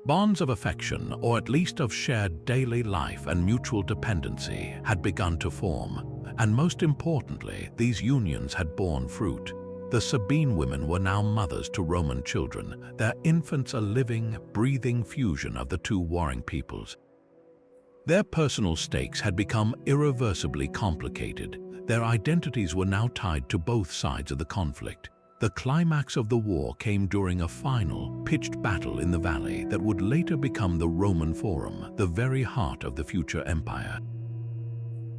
Bonds of affection, or at least of shared daily life and mutual dependency, had begun to form, and most importantly, these unions had borne fruit. The Sabine women were now mothers to Roman children, their infants a living, breathing fusion of the two warring peoples. Their personal stakes had become irreversibly complicated. Their identities were now tied to both sides of the conflict. The climax of the war came during a final, pitched battle in the valley that would later become the Roman Forum, the very heart of the future empire.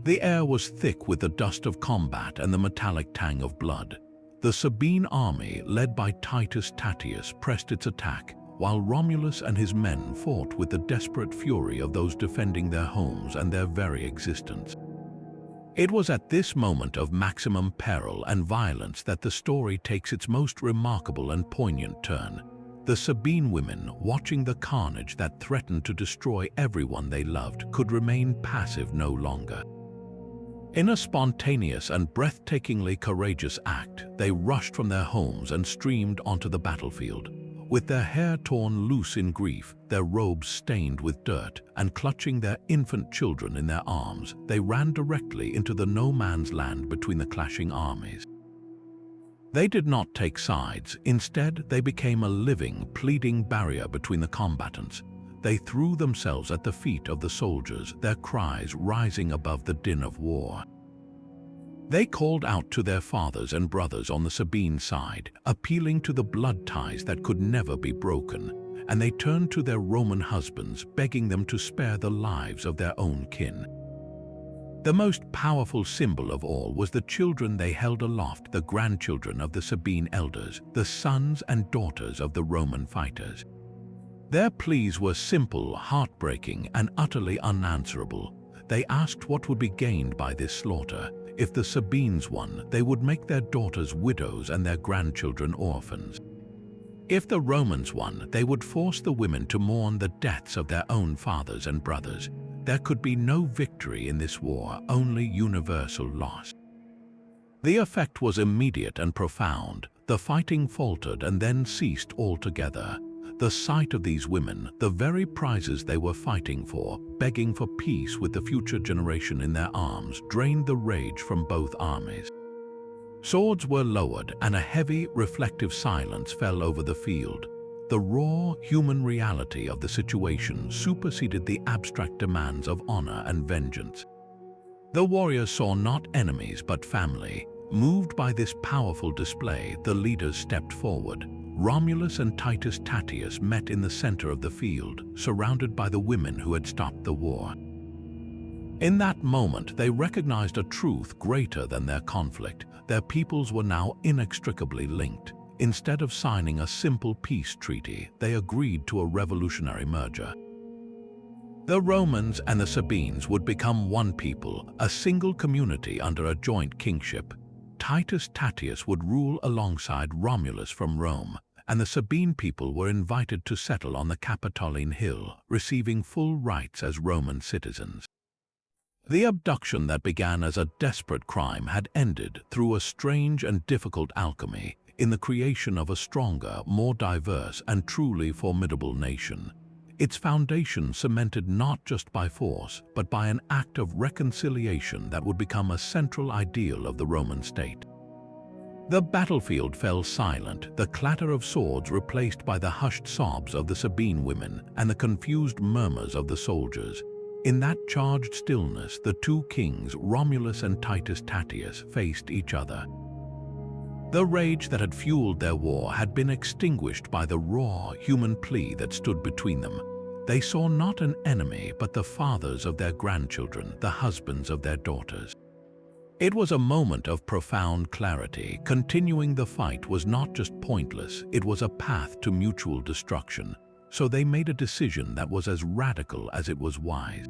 The air was thick with the dust of combat and the metallic tang of blood. The Sabine army, led by Titus Tatius, pressed its attack, while Romulus and his men fought with the desperate fury of those defending their homes and their very existence. It was at this moment of maximum peril and violence that the story takes its most remarkable and poignant turn. The Sabine women, watching the carnage that threatened to destroy everyone they loved, could remain passive no longer. In a spontaneous and breathtakingly courageous act, they rushed from their homes and streamed onto the battlefield. With their hair torn loose in grief, their robes stained with dirt, and clutching their infant children in their arms, they ran directly into the no-man's land between the clashing armies. They did not take sides. Instead, they became a living, pleading barrier between the combatants. They threw themselves at the feet of the soldiers, their cries rising above the din of war. They called out to their fathers and brothers on the Sabine side, appealing to the blood ties that could never be broken, and they turned to their Roman husbands, begging them to spare the lives of their own kin. The most powerful symbol of all was the children they held aloft, the grandchildren of the Sabine elders, the sons and daughters of the Roman fighters. Their pleas were simple, heartbreaking, and utterly unanswerable. They asked what would be gained by this slaughter. If the Sabines won, they would make their daughters widows and their grandchildren orphans. If the Romans won, they would force the women to mourn the deaths of their own fathers and brothers. There could be no victory in this war, only universal loss. The effect was immediate and profound. The fighting faltered and then ceased altogether. The sight of these women, the very prizes they were fighting for, begging for peace with the future generation in their arms, drained the rage from both armies. Swords were lowered and a heavy, reflective silence fell over the field. The raw, human reality of the situation superseded the abstract demands of honor and vengeance. The warriors saw not enemies but family. Moved by this powerful display, the leaders stepped forward. Romulus and Titus Tatius met in the center of the field, surrounded by the women who had stopped the war. In that moment, they recognized a truth greater than their conflict. Their peoples were now inextricably linked. Instead of signing a simple peace treaty, they agreed to a revolutionary merger. The Romans and the Sabines would become one people, a single community under a joint kingship. Titus Tatius would rule alongside Romulus from Rome, and the Sabine people were invited to settle on the Palatine Hill, receiving full rights as Roman citizens. The abduction that began as a desperate crime had ended through a strange and difficult alchemy in the creation of a stronger, more diverse, and truly formidable nation. Its foundation cemented not just by force, but by an act of reconciliation that would become a central ideal of the Roman state. The battlefield fell silent, the clatter of swords replaced by the hushed sobs of the Sabine women and the confused murmurs of the soldiers. In that charged stillness, the two kings, Romulus and Titus Tatius, faced each other. The rage that had fueled their war had been extinguished by the raw, human plea that stood between them. They saw not an enemy, but the fathers of their grandchildren, the husbands of their daughters. It was a moment of profound clarity. Continuing the fight was not just pointless, it was a path to mutual destruction. So they made a decision that was as radical as it was wise.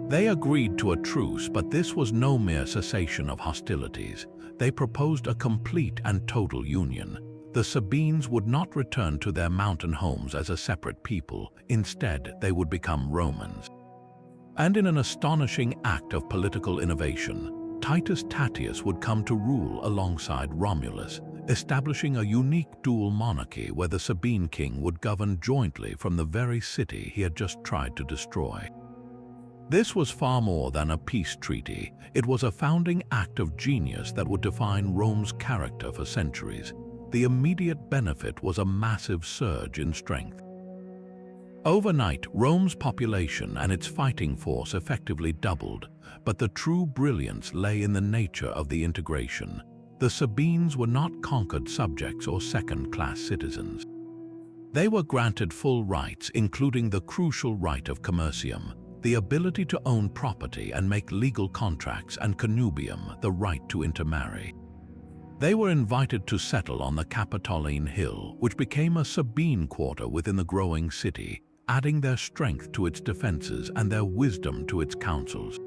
They agreed to a truce, but this was no mere cessation of hostilities. They proposed a complete and total union. The Sabines would not return to their mountain homes as a separate people. Instead, they would become Romans. And in an astonishing act of political innovation, Titus Tatius would come to rule alongside Romulus, establishing a unique dual monarchy where the Sabine king would govern jointly from the very city he had just tried to destroy. This was far more than a peace treaty. It was a founding act of genius that would define Rome's character for centuries. The immediate benefit was a massive surge in strength. Overnight, Rome's population and its fighting force effectively doubled, but the true brilliance lay in the nature of the integration. The Sabines were not conquered subjects or second-class citizens. They were granted full rights, including the crucial right of commercium, the ability to own property and make legal contracts, and connubium, the right to intermarry. They were invited to settle on the Palatine Hill, which became a Sabine quarter within the growing city, adding their strength to its defenses and their wisdom to its counsels.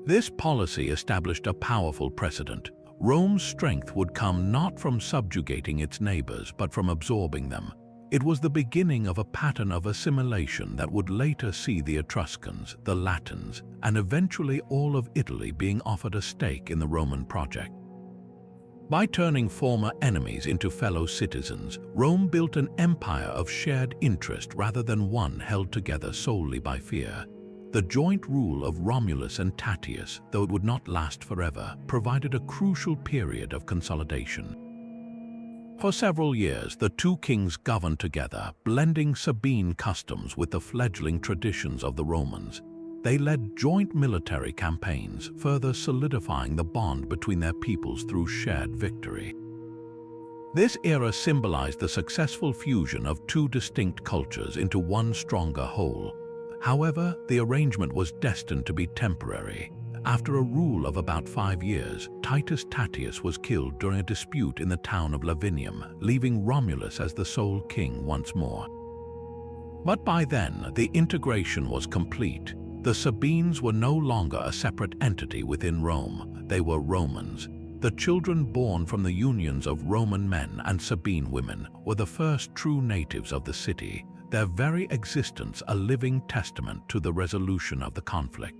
This policy established a powerful precedent. Rome's strength would come not from subjugating its neighbors, but from absorbing them. It was the beginning of a pattern of assimilation that would later see the Etruscans, the Latins, and eventually all of Italy being offered a stake in the Roman project. By turning former enemies into fellow citizens, Rome built an empire of shared interest rather than one held together solely by fear. The joint rule of Romulus and Remus, though it would not last forever, provided a crucial period of consolidation. For several years, the two kings governed together, blending Sabine customs with the fledgling traditions of the Romans. They led joint military campaigns, further solidifying the bond between their peoples through shared victory. This era symbolized the successful fusion of two distinct cultures into one stronger whole. However, the arrangement was destined to be temporary. After a rule of about 5 years, Titus Tatius was killed during a dispute in the town of Lavinium, leaving Romulus as the sole king once more. But by then, the integration was complete. The Sabines were no longer a separate entity within Rome. They were Romans. The children born from the unions of Roman men and Sabine women were the first true natives of the city, their very existence a living testament to the resolution of the conflict.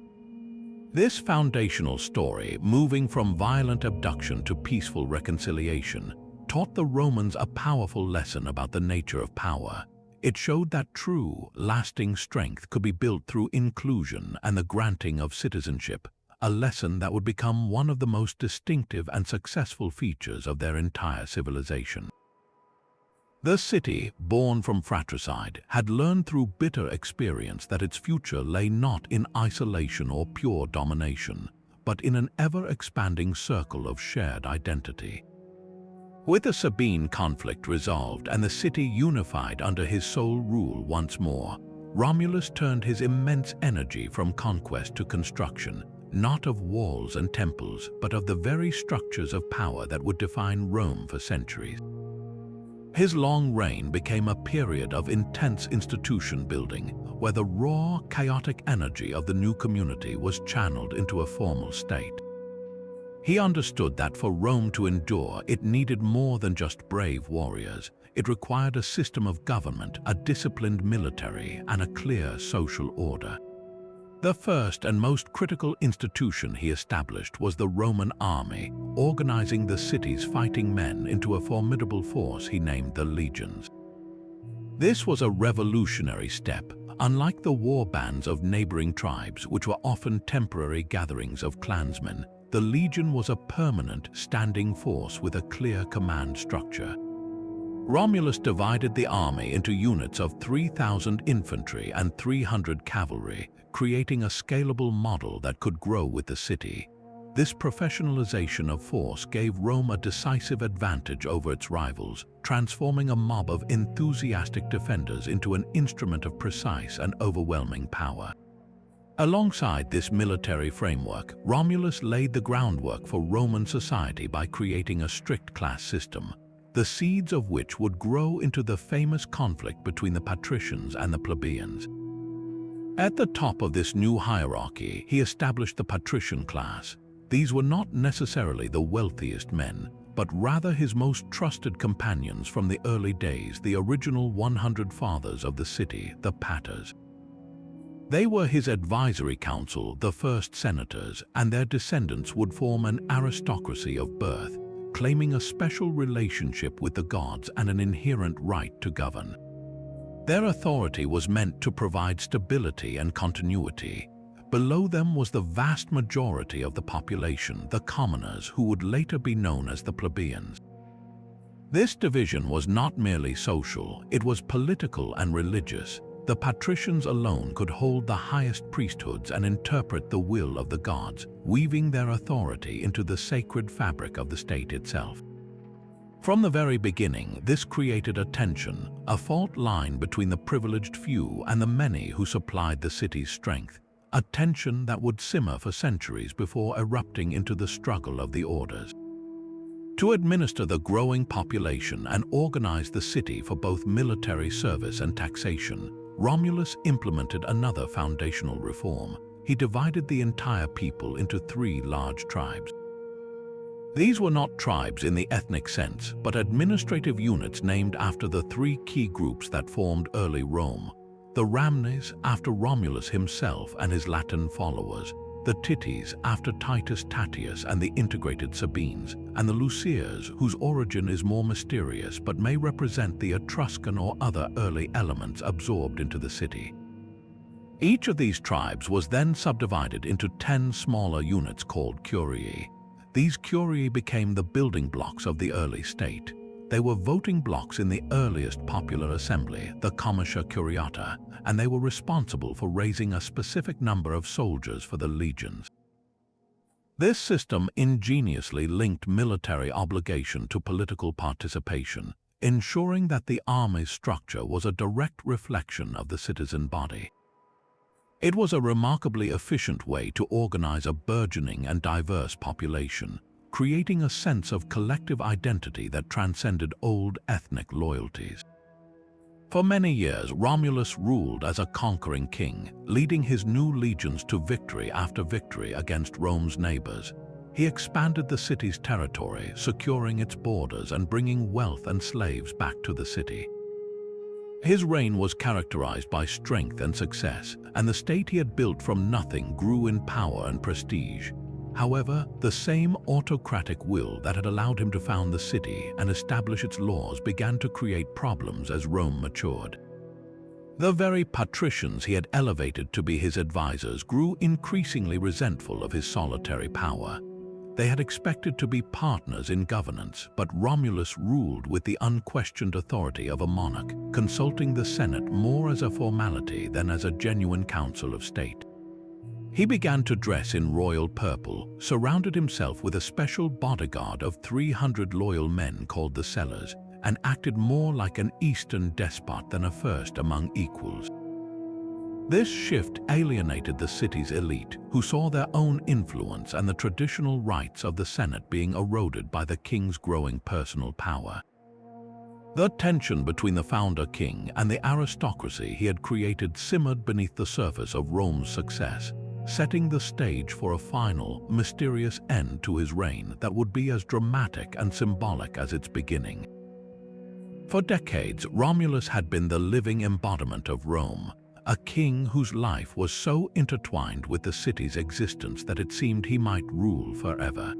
This foundational story, moving from violent abduction to peaceful reconciliation, taught the Romans a powerful lesson about the nature of power. It showed that true, lasting strength could be built through inclusion and the granting of citizenship, a lesson that would become one of the most distinctive and successful features of their entire civilization. The city, born from fratricide, had learned through bitter experience that its future lay not in isolation or pure domination, but in an ever-expanding circle of shared identity. With the Sabine conflict resolved and the city unified under his sole rule once more, Romulus turned his immense energy from conquest to construction, not of walls and temples, but of the very structures of power that would define Rome for centuries. His long reign became a period of intense institution building, where the raw, chaotic energy of the new community was channeled into a formal state. He understood that for Rome to endure, it needed more than just brave warriors. It required a system of government, a disciplined military, and a clear social order. The first and most critical institution he established was the Roman army, organizing the city's fighting men into a formidable force he named the legions. This was a revolutionary step. Unlike the war bands of neighboring tribes, which were often temporary gatherings of clansmen, the legion was a permanent, standing force with a clear command structure. Romulus divided the army into units of 3,000 infantry and 300 cavalry, creating a scalable model that could grow with the city. This professionalization of force gave Rome a decisive advantage over its rivals, transforming a mob of enthusiastic defenders into an instrument of precise and overwhelming power. Alongside this military framework, Romulus laid the groundwork for Roman society by creating a strict class system, the seeds of which would grow into the famous conflict between the patricians and the plebeians. At the top of this new hierarchy, he established the patrician class. These were not necessarily the wealthiest men, but rather his most trusted companions from the early days, the original 100 fathers of the city, the paters. They were his advisory council, the first senators, and their descendants would form an aristocracy of birth, claiming a special relationship with the gods and an inherent right to govern. Their authority was meant to provide stability and continuity, Below them was the vast majority of the population, the commoners, who would later be known as the plebeians. This division was not merely social, it was political and religious. The patricians alone could hold the highest priesthoods and interpret the will of the gods, weaving their authority into the sacred fabric of the state itself. From the very beginning, this created a tension, a fault line between the privileged few and the many who supplied the city's strength, a tension that would simmer for centuries before erupting into the struggle of the orders. To administer the growing population and organize the city for both military service and taxation, Romulus implemented another foundational reform. He divided the entire people into 3 large tribes. These were not tribes in the ethnic sense, but administrative units named after the 3 key groups that formed early Rome: the Ramnes, after Romulus himself and his Latin followers; the Tities, after Titus Tatius and the integrated Sabines; and the Luceres, whose origin is more mysterious but may represent the Etruscan or other early elements absorbed into the city. Each of these tribes was then subdivided into 10 smaller units called curiae. These curiae became the building blocks of the early state. They were voting blocks in the earliest popular assembly, the comitia curiata, and they were responsible for raising a specific number of soldiers for the legions. This system ingeniously linked military obligation to political participation, ensuring that the army's structure was a direct reflection of the citizen body. It was a remarkably efficient way to organize a burgeoning and diverse population, creating a sense of collective identity that transcended old ethnic loyalties. For many years, Romulus ruled as a conquering king, leading his new legions to victory after victory against Rome's neighbors. He expanded the city's territory, securing its borders and bringing wealth and slaves back to the city. His reign was characterized by strength and success, and the state he had built from nothing grew in power and prestige. However, the same autocratic will that had allowed him to found the city and establish its laws began to create problems as Rome matured. The very patricians he had elevated to be his advisors grew increasingly resentful of his solitary power. They had expected to be partners in governance, but Romulus ruled with the unquestioned authority of a monarch, consulting the Senate more as a formality than as a genuine council of state. He began to dress in royal purple, surrounded himself with a special bodyguard of 300 loyal men called the Sellers, and acted more like an Eastern despot than a first among equals. This shift alienated the city's elite, who saw their own influence and the traditional rights of the Senate being eroded by the king's growing personal power. The tension between the founder king and the aristocracy he had created simmered beneath the surface of Rome's success, setting the stage for a final, mysterious end to his reign that would be as dramatic and symbolic as its beginning. For decades, Romulus had been the living embodiment of Rome, a king whose life was so intertwined with the city's existence that it seemed he might rule forever.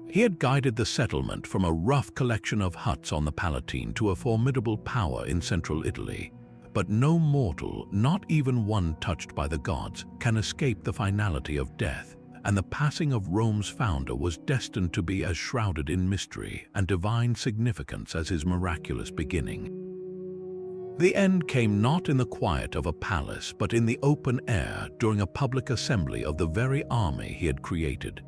He had guided the settlement from a rough collection of huts on the Palatine to a formidable power in central Italy. But no mortal, not even one touched by the gods, can escape the finality of death, and the passing of Rome's founder was destined to be as shrouded in mystery and divine significance as his miraculous beginning. The end came not in the quiet of a palace, but in the open air during a public assembly of the very army he had created.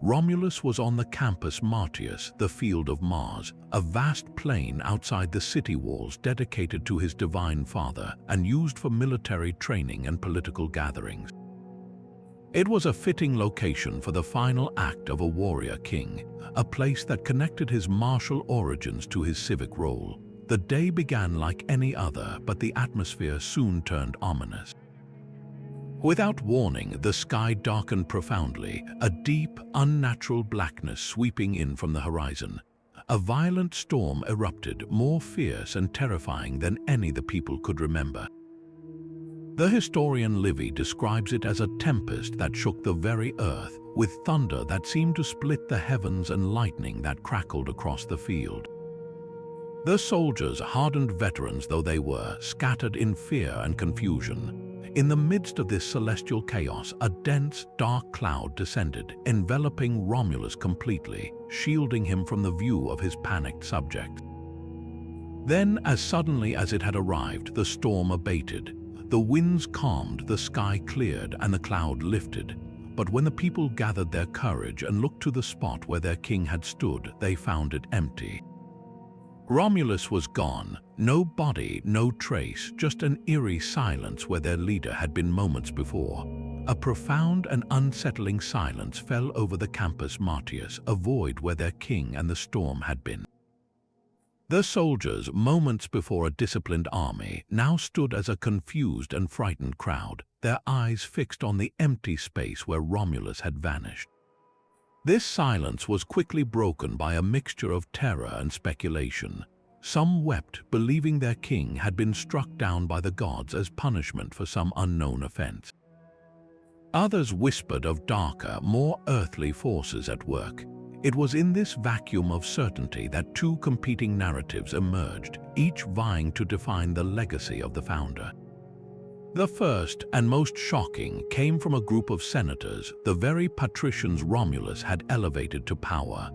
Romulus was on the Campus Martius, the Field of Mars, a vast plain outside the city walls dedicated to his divine father and used for military training and political gatherings. It was a fitting location for the final act of a warrior king, a place that connected his martial origins to his civic role. The day began like any other, but the atmosphere soon turned ominous. Without warning, the sky darkened profoundly, a deep, unnatural blackness sweeping in from the horizon. A violent storm erupted, more fierce and terrifying than any the people could remember. The historian Livy describes it as a tempest that shook the very earth, with thunder that seemed to split the heavens and lightning that crackled across the field. The soldiers, hardened veterans though they were, scattered in fear and confusion. In the midst of this celestial chaos, a dense, dark cloud descended, enveloping Romulus completely, shielding him from the view of his panicked subjects. Then, as suddenly as it had arrived, the storm abated. The winds calmed, the sky cleared, and the cloud lifted. But when the people gathered their courage and looked to the spot where their king had stood, they found it empty. Romulus was gone. No body, no trace, just an eerie silence where their leader had been moments before. A profound and unsettling silence fell over the Campus Martius, a void where their king and the storm had been. The soldiers, moments before a disciplined army, now stood as a confused and frightened crowd, their eyes fixed on the empty space where Romulus had vanished. This silence was quickly broken by a mixture of terror and speculation. Some wept, believing their king had been struck down by the gods as punishment for some unknown offense. Others whispered of darker, more earthly forces at work. It was in this vacuum of certainty that two competing narratives emerged, each vying to define the legacy of the founder. The first and most shocking came from a group of senators, the very patricians Romulus had elevated to power.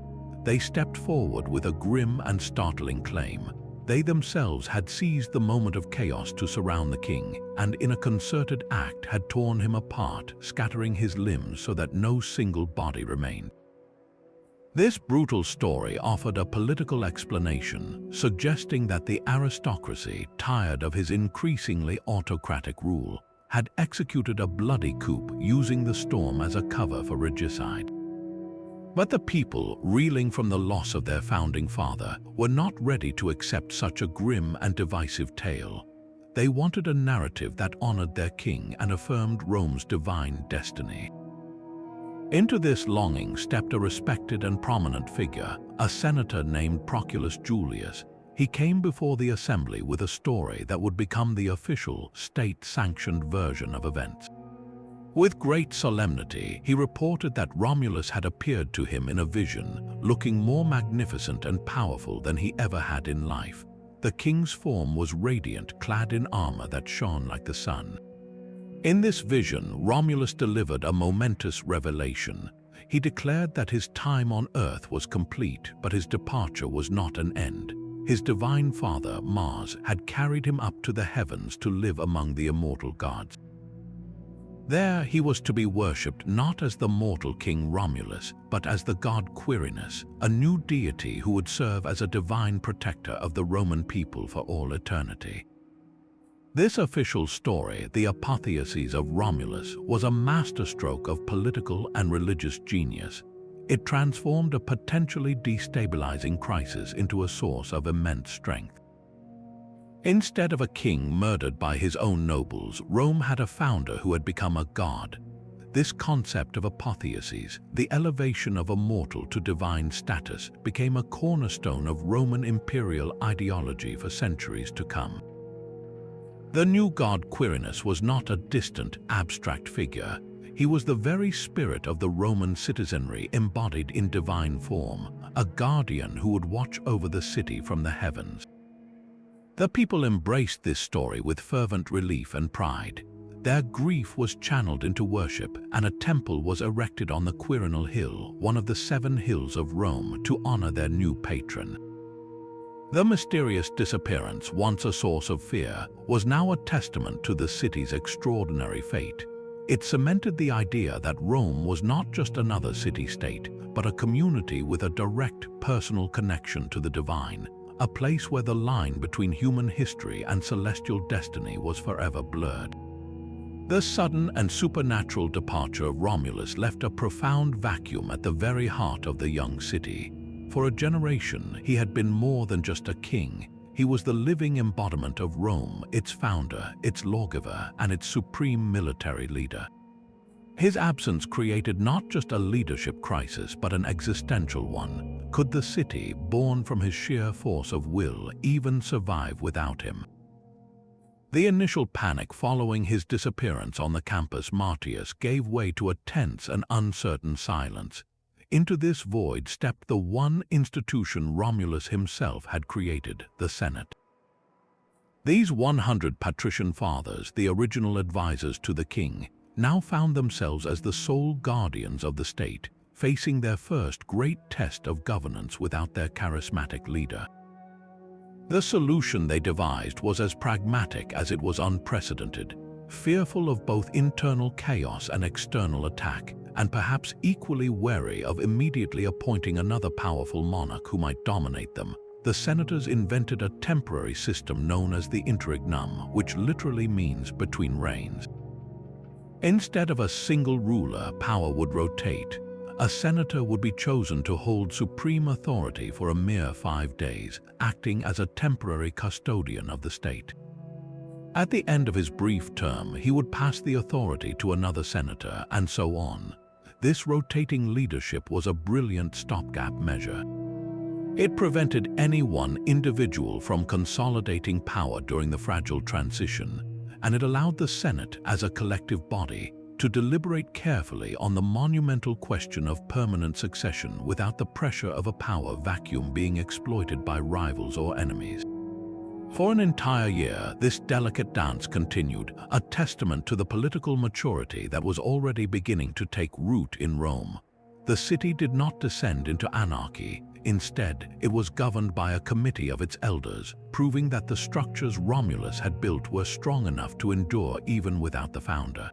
They stepped forward with a grim and startling claim. They themselves had seized the moment of chaos to surround the king, and in a concerted act had torn him apart, scattering his limbs so that no single body remained. This brutal story offered a political explanation, suggesting that the aristocracy, tired of his increasingly autocratic rule, had executed a bloody coup using the storm as a cover for regicide. But the people, reeling from the loss of their founding father, were not ready to accept such a grim and divisive tale. They wanted a narrative that honored their king and affirmed Rome's divine destiny. Into this longing stepped a respected and prominent figure, a senator named Proculus Julius. He came before the assembly with a story that would become the official, state-sanctioned version of events. With great solemnity, he reported that Romulus had appeared to him in a vision, looking more magnificent and powerful than he ever had in life. The king's form was radiant, clad in armor that shone like the sun. In this vision, Romulus delivered a momentous revelation. He declared that his time on Earth was complete, but his departure was not an end. His divine father, Mars, had carried him up to the heavens to live among the immortal gods. There he was to be worshipped not as the mortal king Romulus, but as the god Quirinus, a new deity who would serve as a divine protector of the Roman people for all eternity. This official story, the apotheosis of Romulus, was a masterstroke of political and religious genius. It transformed a potentially destabilizing crisis into a source of immense strength. Instead of a king murdered by his own nobles, Rome had a founder who had become a god. This concept of apotheosis, the elevation of a mortal to divine status, became a cornerstone of Roman imperial ideology for centuries to come. The new god Quirinus was not a distant, abstract figure. He was the very spirit of the Roman citizenry embodied in divine form, a guardian who would watch over the city from the heavens. The people embraced this story with fervent relief and pride. Their grief was channeled into worship, and a temple was erected on the Quirinal Hill, one of the 7 hills of Rome, to honor their new patron. The mysterious disappearance, once a source of fear, was now a testament to the city's extraordinary fate. It cemented the idea that Rome was not just another city-state, but a community with a direct personal connection to the divine, a place where the line between human history and celestial destiny was forever blurred. The sudden and supernatural departure of Romulus left a profound vacuum at the very heart of the young city. For a generation, he had been more than just a king. He was the living embodiment of Rome, its founder, its lawgiver, and its supreme military leader. His absence created not just a leadership crisis, but an existential one. Could the city, born from his sheer force of will, even survive without him? The initial panic following his disappearance on the Campus Martius gave way to a tense and uncertain silence. Into this void stepped the one institution Romulus himself had created, the Senate. These 100 patrician fathers, the original advisors to the king, now found themselves as the sole guardians of the state, facing their first great test of governance without their charismatic leader. The solution they devised was as pragmatic as it was unprecedented, fearful of both internal chaos and external attack, and perhaps equally wary of immediately appointing another powerful monarch who might dominate them. The senators invented a temporary system known as the interregnum, which literally means between reigns. Instead of a single ruler, power would rotate. A senator would be chosen to hold supreme authority for a mere 5 days, acting as a temporary custodian of the state. At the end of his brief term, he would pass the authority to another senator, and so on. This rotating leadership was a brilliant stopgap measure. It prevented any one individual from consolidating power during the fragile transition, and it allowed the Senate, as a collective body, to deliberate carefully on the monumental question of permanent succession without the pressure of a power vacuum being exploited by rivals or enemies. For an entire year, this delicate dance continued, a testament to the political maturity that was already beginning to take root in Rome. The city did not descend into anarchy. Instead, it was governed by a committee of its elders, proving that the structures Romulus had built were strong enough to endure even without the founder.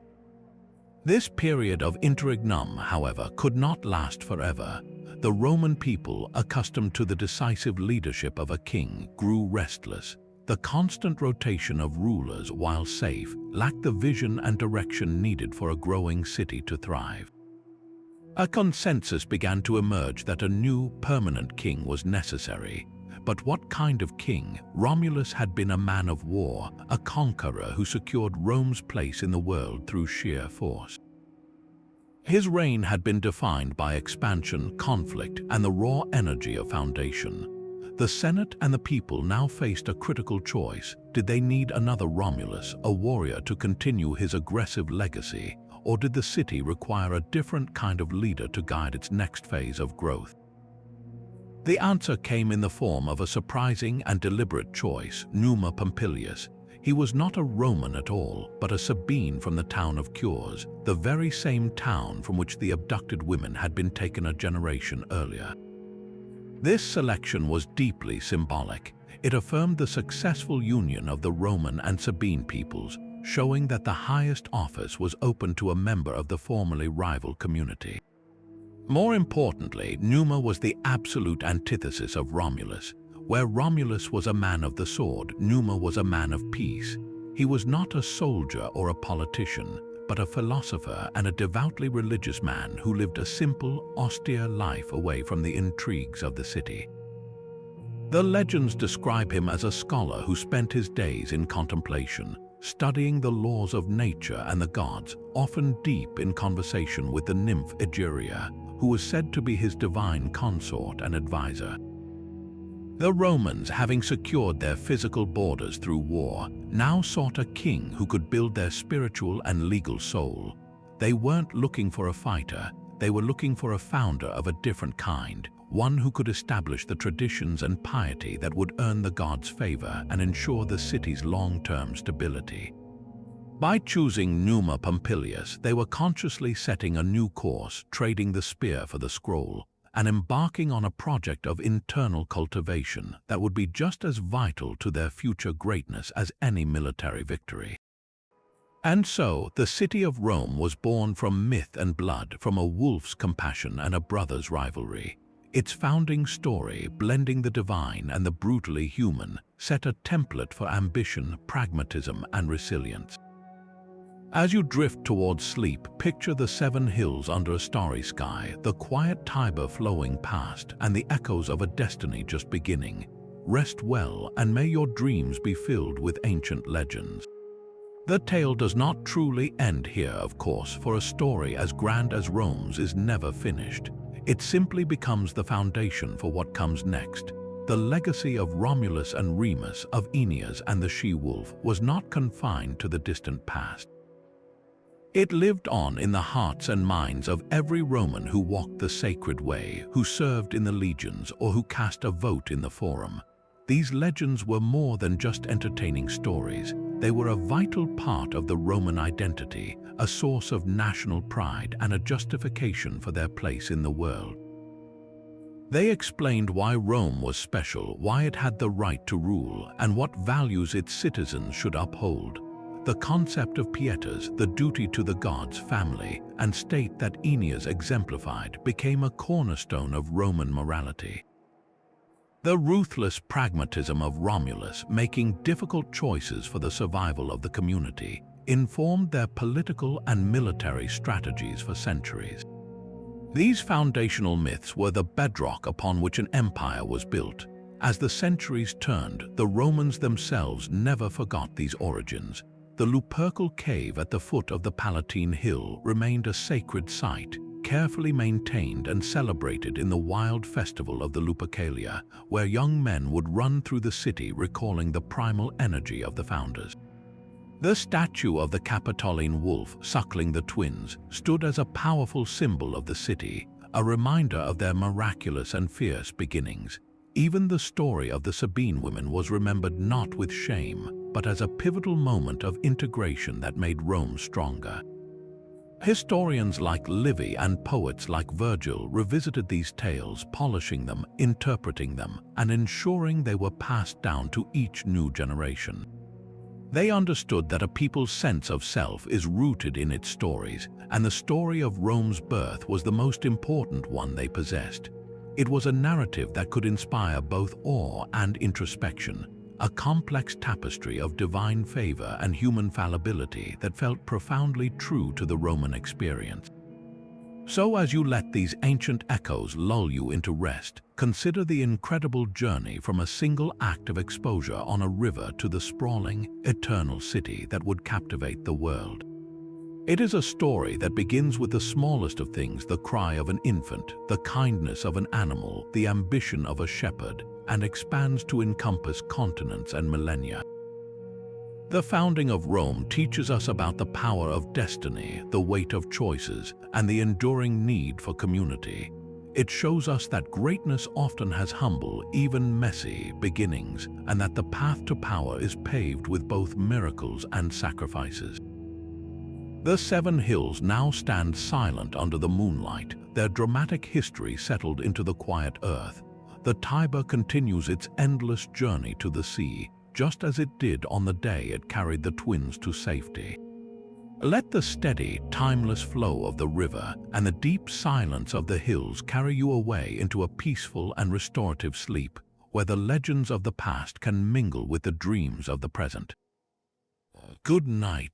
This period of interregnum, however, could not last forever. The Roman people, accustomed to the decisive leadership of a king, grew restless. The constant rotation of rulers, while safe, lacked the vision and direction needed for a growing city to thrive. A consensus began to emerge that a new, permanent king was necessary. But what kind of king? Romulus had been a man of war, a conqueror who secured Rome's place in the world through sheer force. His reign had been defined by expansion, conflict, and the raw energy of foundation. The Senate and the people now faced a critical choice. Did they need another Romulus, a warrior, to continue his aggressive legacy, or did the city require a different kind of leader to guide its next phase of growth? The answer came in the form of a surprising and deliberate choice: Numa Pompilius. He was not a Roman at all, but a Sabine from the town of Cures, the very same town from which the abducted women had been taken a generation earlier. This selection was deeply symbolic. It affirmed the successful union of the Roman and Sabine peoples, showing that the highest office was open to a member of the formerly rival community. More importantly, Numa was the absolute antithesis of Romulus. Where Romulus was a man of the sword, Numa was a man of peace. He was not a soldier or a politician, but a philosopher and a devoutly religious man who lived a simple, austere life away from the intrigues of the city. The legends describe him as a scholar who spent his days in contemplation, studying the laws of nature and the gods, often deep in conversation with the nymph Egeria, who was said to be his divine consort and advisor. The Romans, having secured their physical borders through war, now sought a king who could build their spiritual and legal soul. They weren't looking for a fighter, they were looking for a founder of a different kind, one who could establish the traditions and piety that would earn the gods' favor and ensure the city's long-term stability. By choosing Numa Pompilius, they were consciously setting a new course, trading the spear for the scroll, and embarking on a project of internal cultivation that would be just as vital to their future greatness as any military victory. And so, the city of Rome was born from myth and blood, from a wolf's compassion and a brother's rivalry. Its founding story, blending the divine and the brutally human, set a template for ambition, pragmatism, and resilience. As you drift towards sleep, picture the 7 hills under a starry sky, the quiet Tiber flowing past, and the echoes of a destiny just beginning. Rest well, and may your dreams be filled with ancient legends. The tale does not truly end here, of course, for a story as grand as Rome's is never finished. It simply becomes the foundation for what comes next. The legacy of Romulus and Remus, of Aeneas and the she-wolf, was not confined to the distant past. It lived on in the hearts and minds of every Roman who walked the sacred way, who served in the legions, or who cast a vote in the forum. These legends were more than just entertaining stories. They were a vital part of the Roman identity, a source of national pride and a justification for their place in the world. They explained why Rome was special, why it had the right to rule, and what values its citizens should uphold. The concept of pietas, the duty to the gods, family, and state that Aeneas exemplified, became a cornerstone of Roman morality. The ruthless pragmatism of Romulus, making difficult choices for the survival of the community, informed their political and military strategies for centuries. These foundational myths were the bedrock upon which an empire was built. As the centuries turned, the Romans themselves never forgot these origins. The Lupercal cave at the foot of the Palatine Hill remained a sacred site, carefully maintained and celebrated in the wild festival of the Lupercalia, where young men would run through the city recalling the primal energy of the founders. The statue of the Capitoline wolf suckling the twins stood as a powerful symbol of the city, a reminder of their miraculous and fierce beginnings. Even the story of the Sabine women was remembered not with shame, but as a pivotal moment of integration that made Rome stronger. Historians like Livy and poets like Virgil revisited these tales, polishing them, interpreting them, and ensuring they were passed down to each new generation. They understood that a people's sense of self is rooted in its stories, and the story of Rome's birth was the most important one they possessed. It was a narrative that could inspire both awe and introspection, a complex tapestry of divine favor and human fallibility that felt profoundly true to the Roman experience. So as you let these ancient echoes lull you into rest, consider the incredible journey from a single act of exposure on a river to the sprawling, eternal city that would captivate the world. It is a story that begins with the smallest of things, the cry of an infant, the kindness of an animal, the ambition of a shepherd, and expands to encompass continents and millennia. The founding of Rome teaches us about the power of destiny, the weight of choices, and the enduring need for community. It shows us that greatness often has humble, even messy, beginnings, and that the path to power is paved with both miracles and sacrifices. The 7 hills now stand silent under the moonlight, their dramatic history settled into the quiet earth. The Tiber continues its endless journey to the sea, just as it did on the day it carried the twins to safety. Let the steady, timeless flow of the river and the deep silence of the hills carry you away into a peaceful and restorative sleep, where the legends of the past can mingle with the dreams of the present. Good night.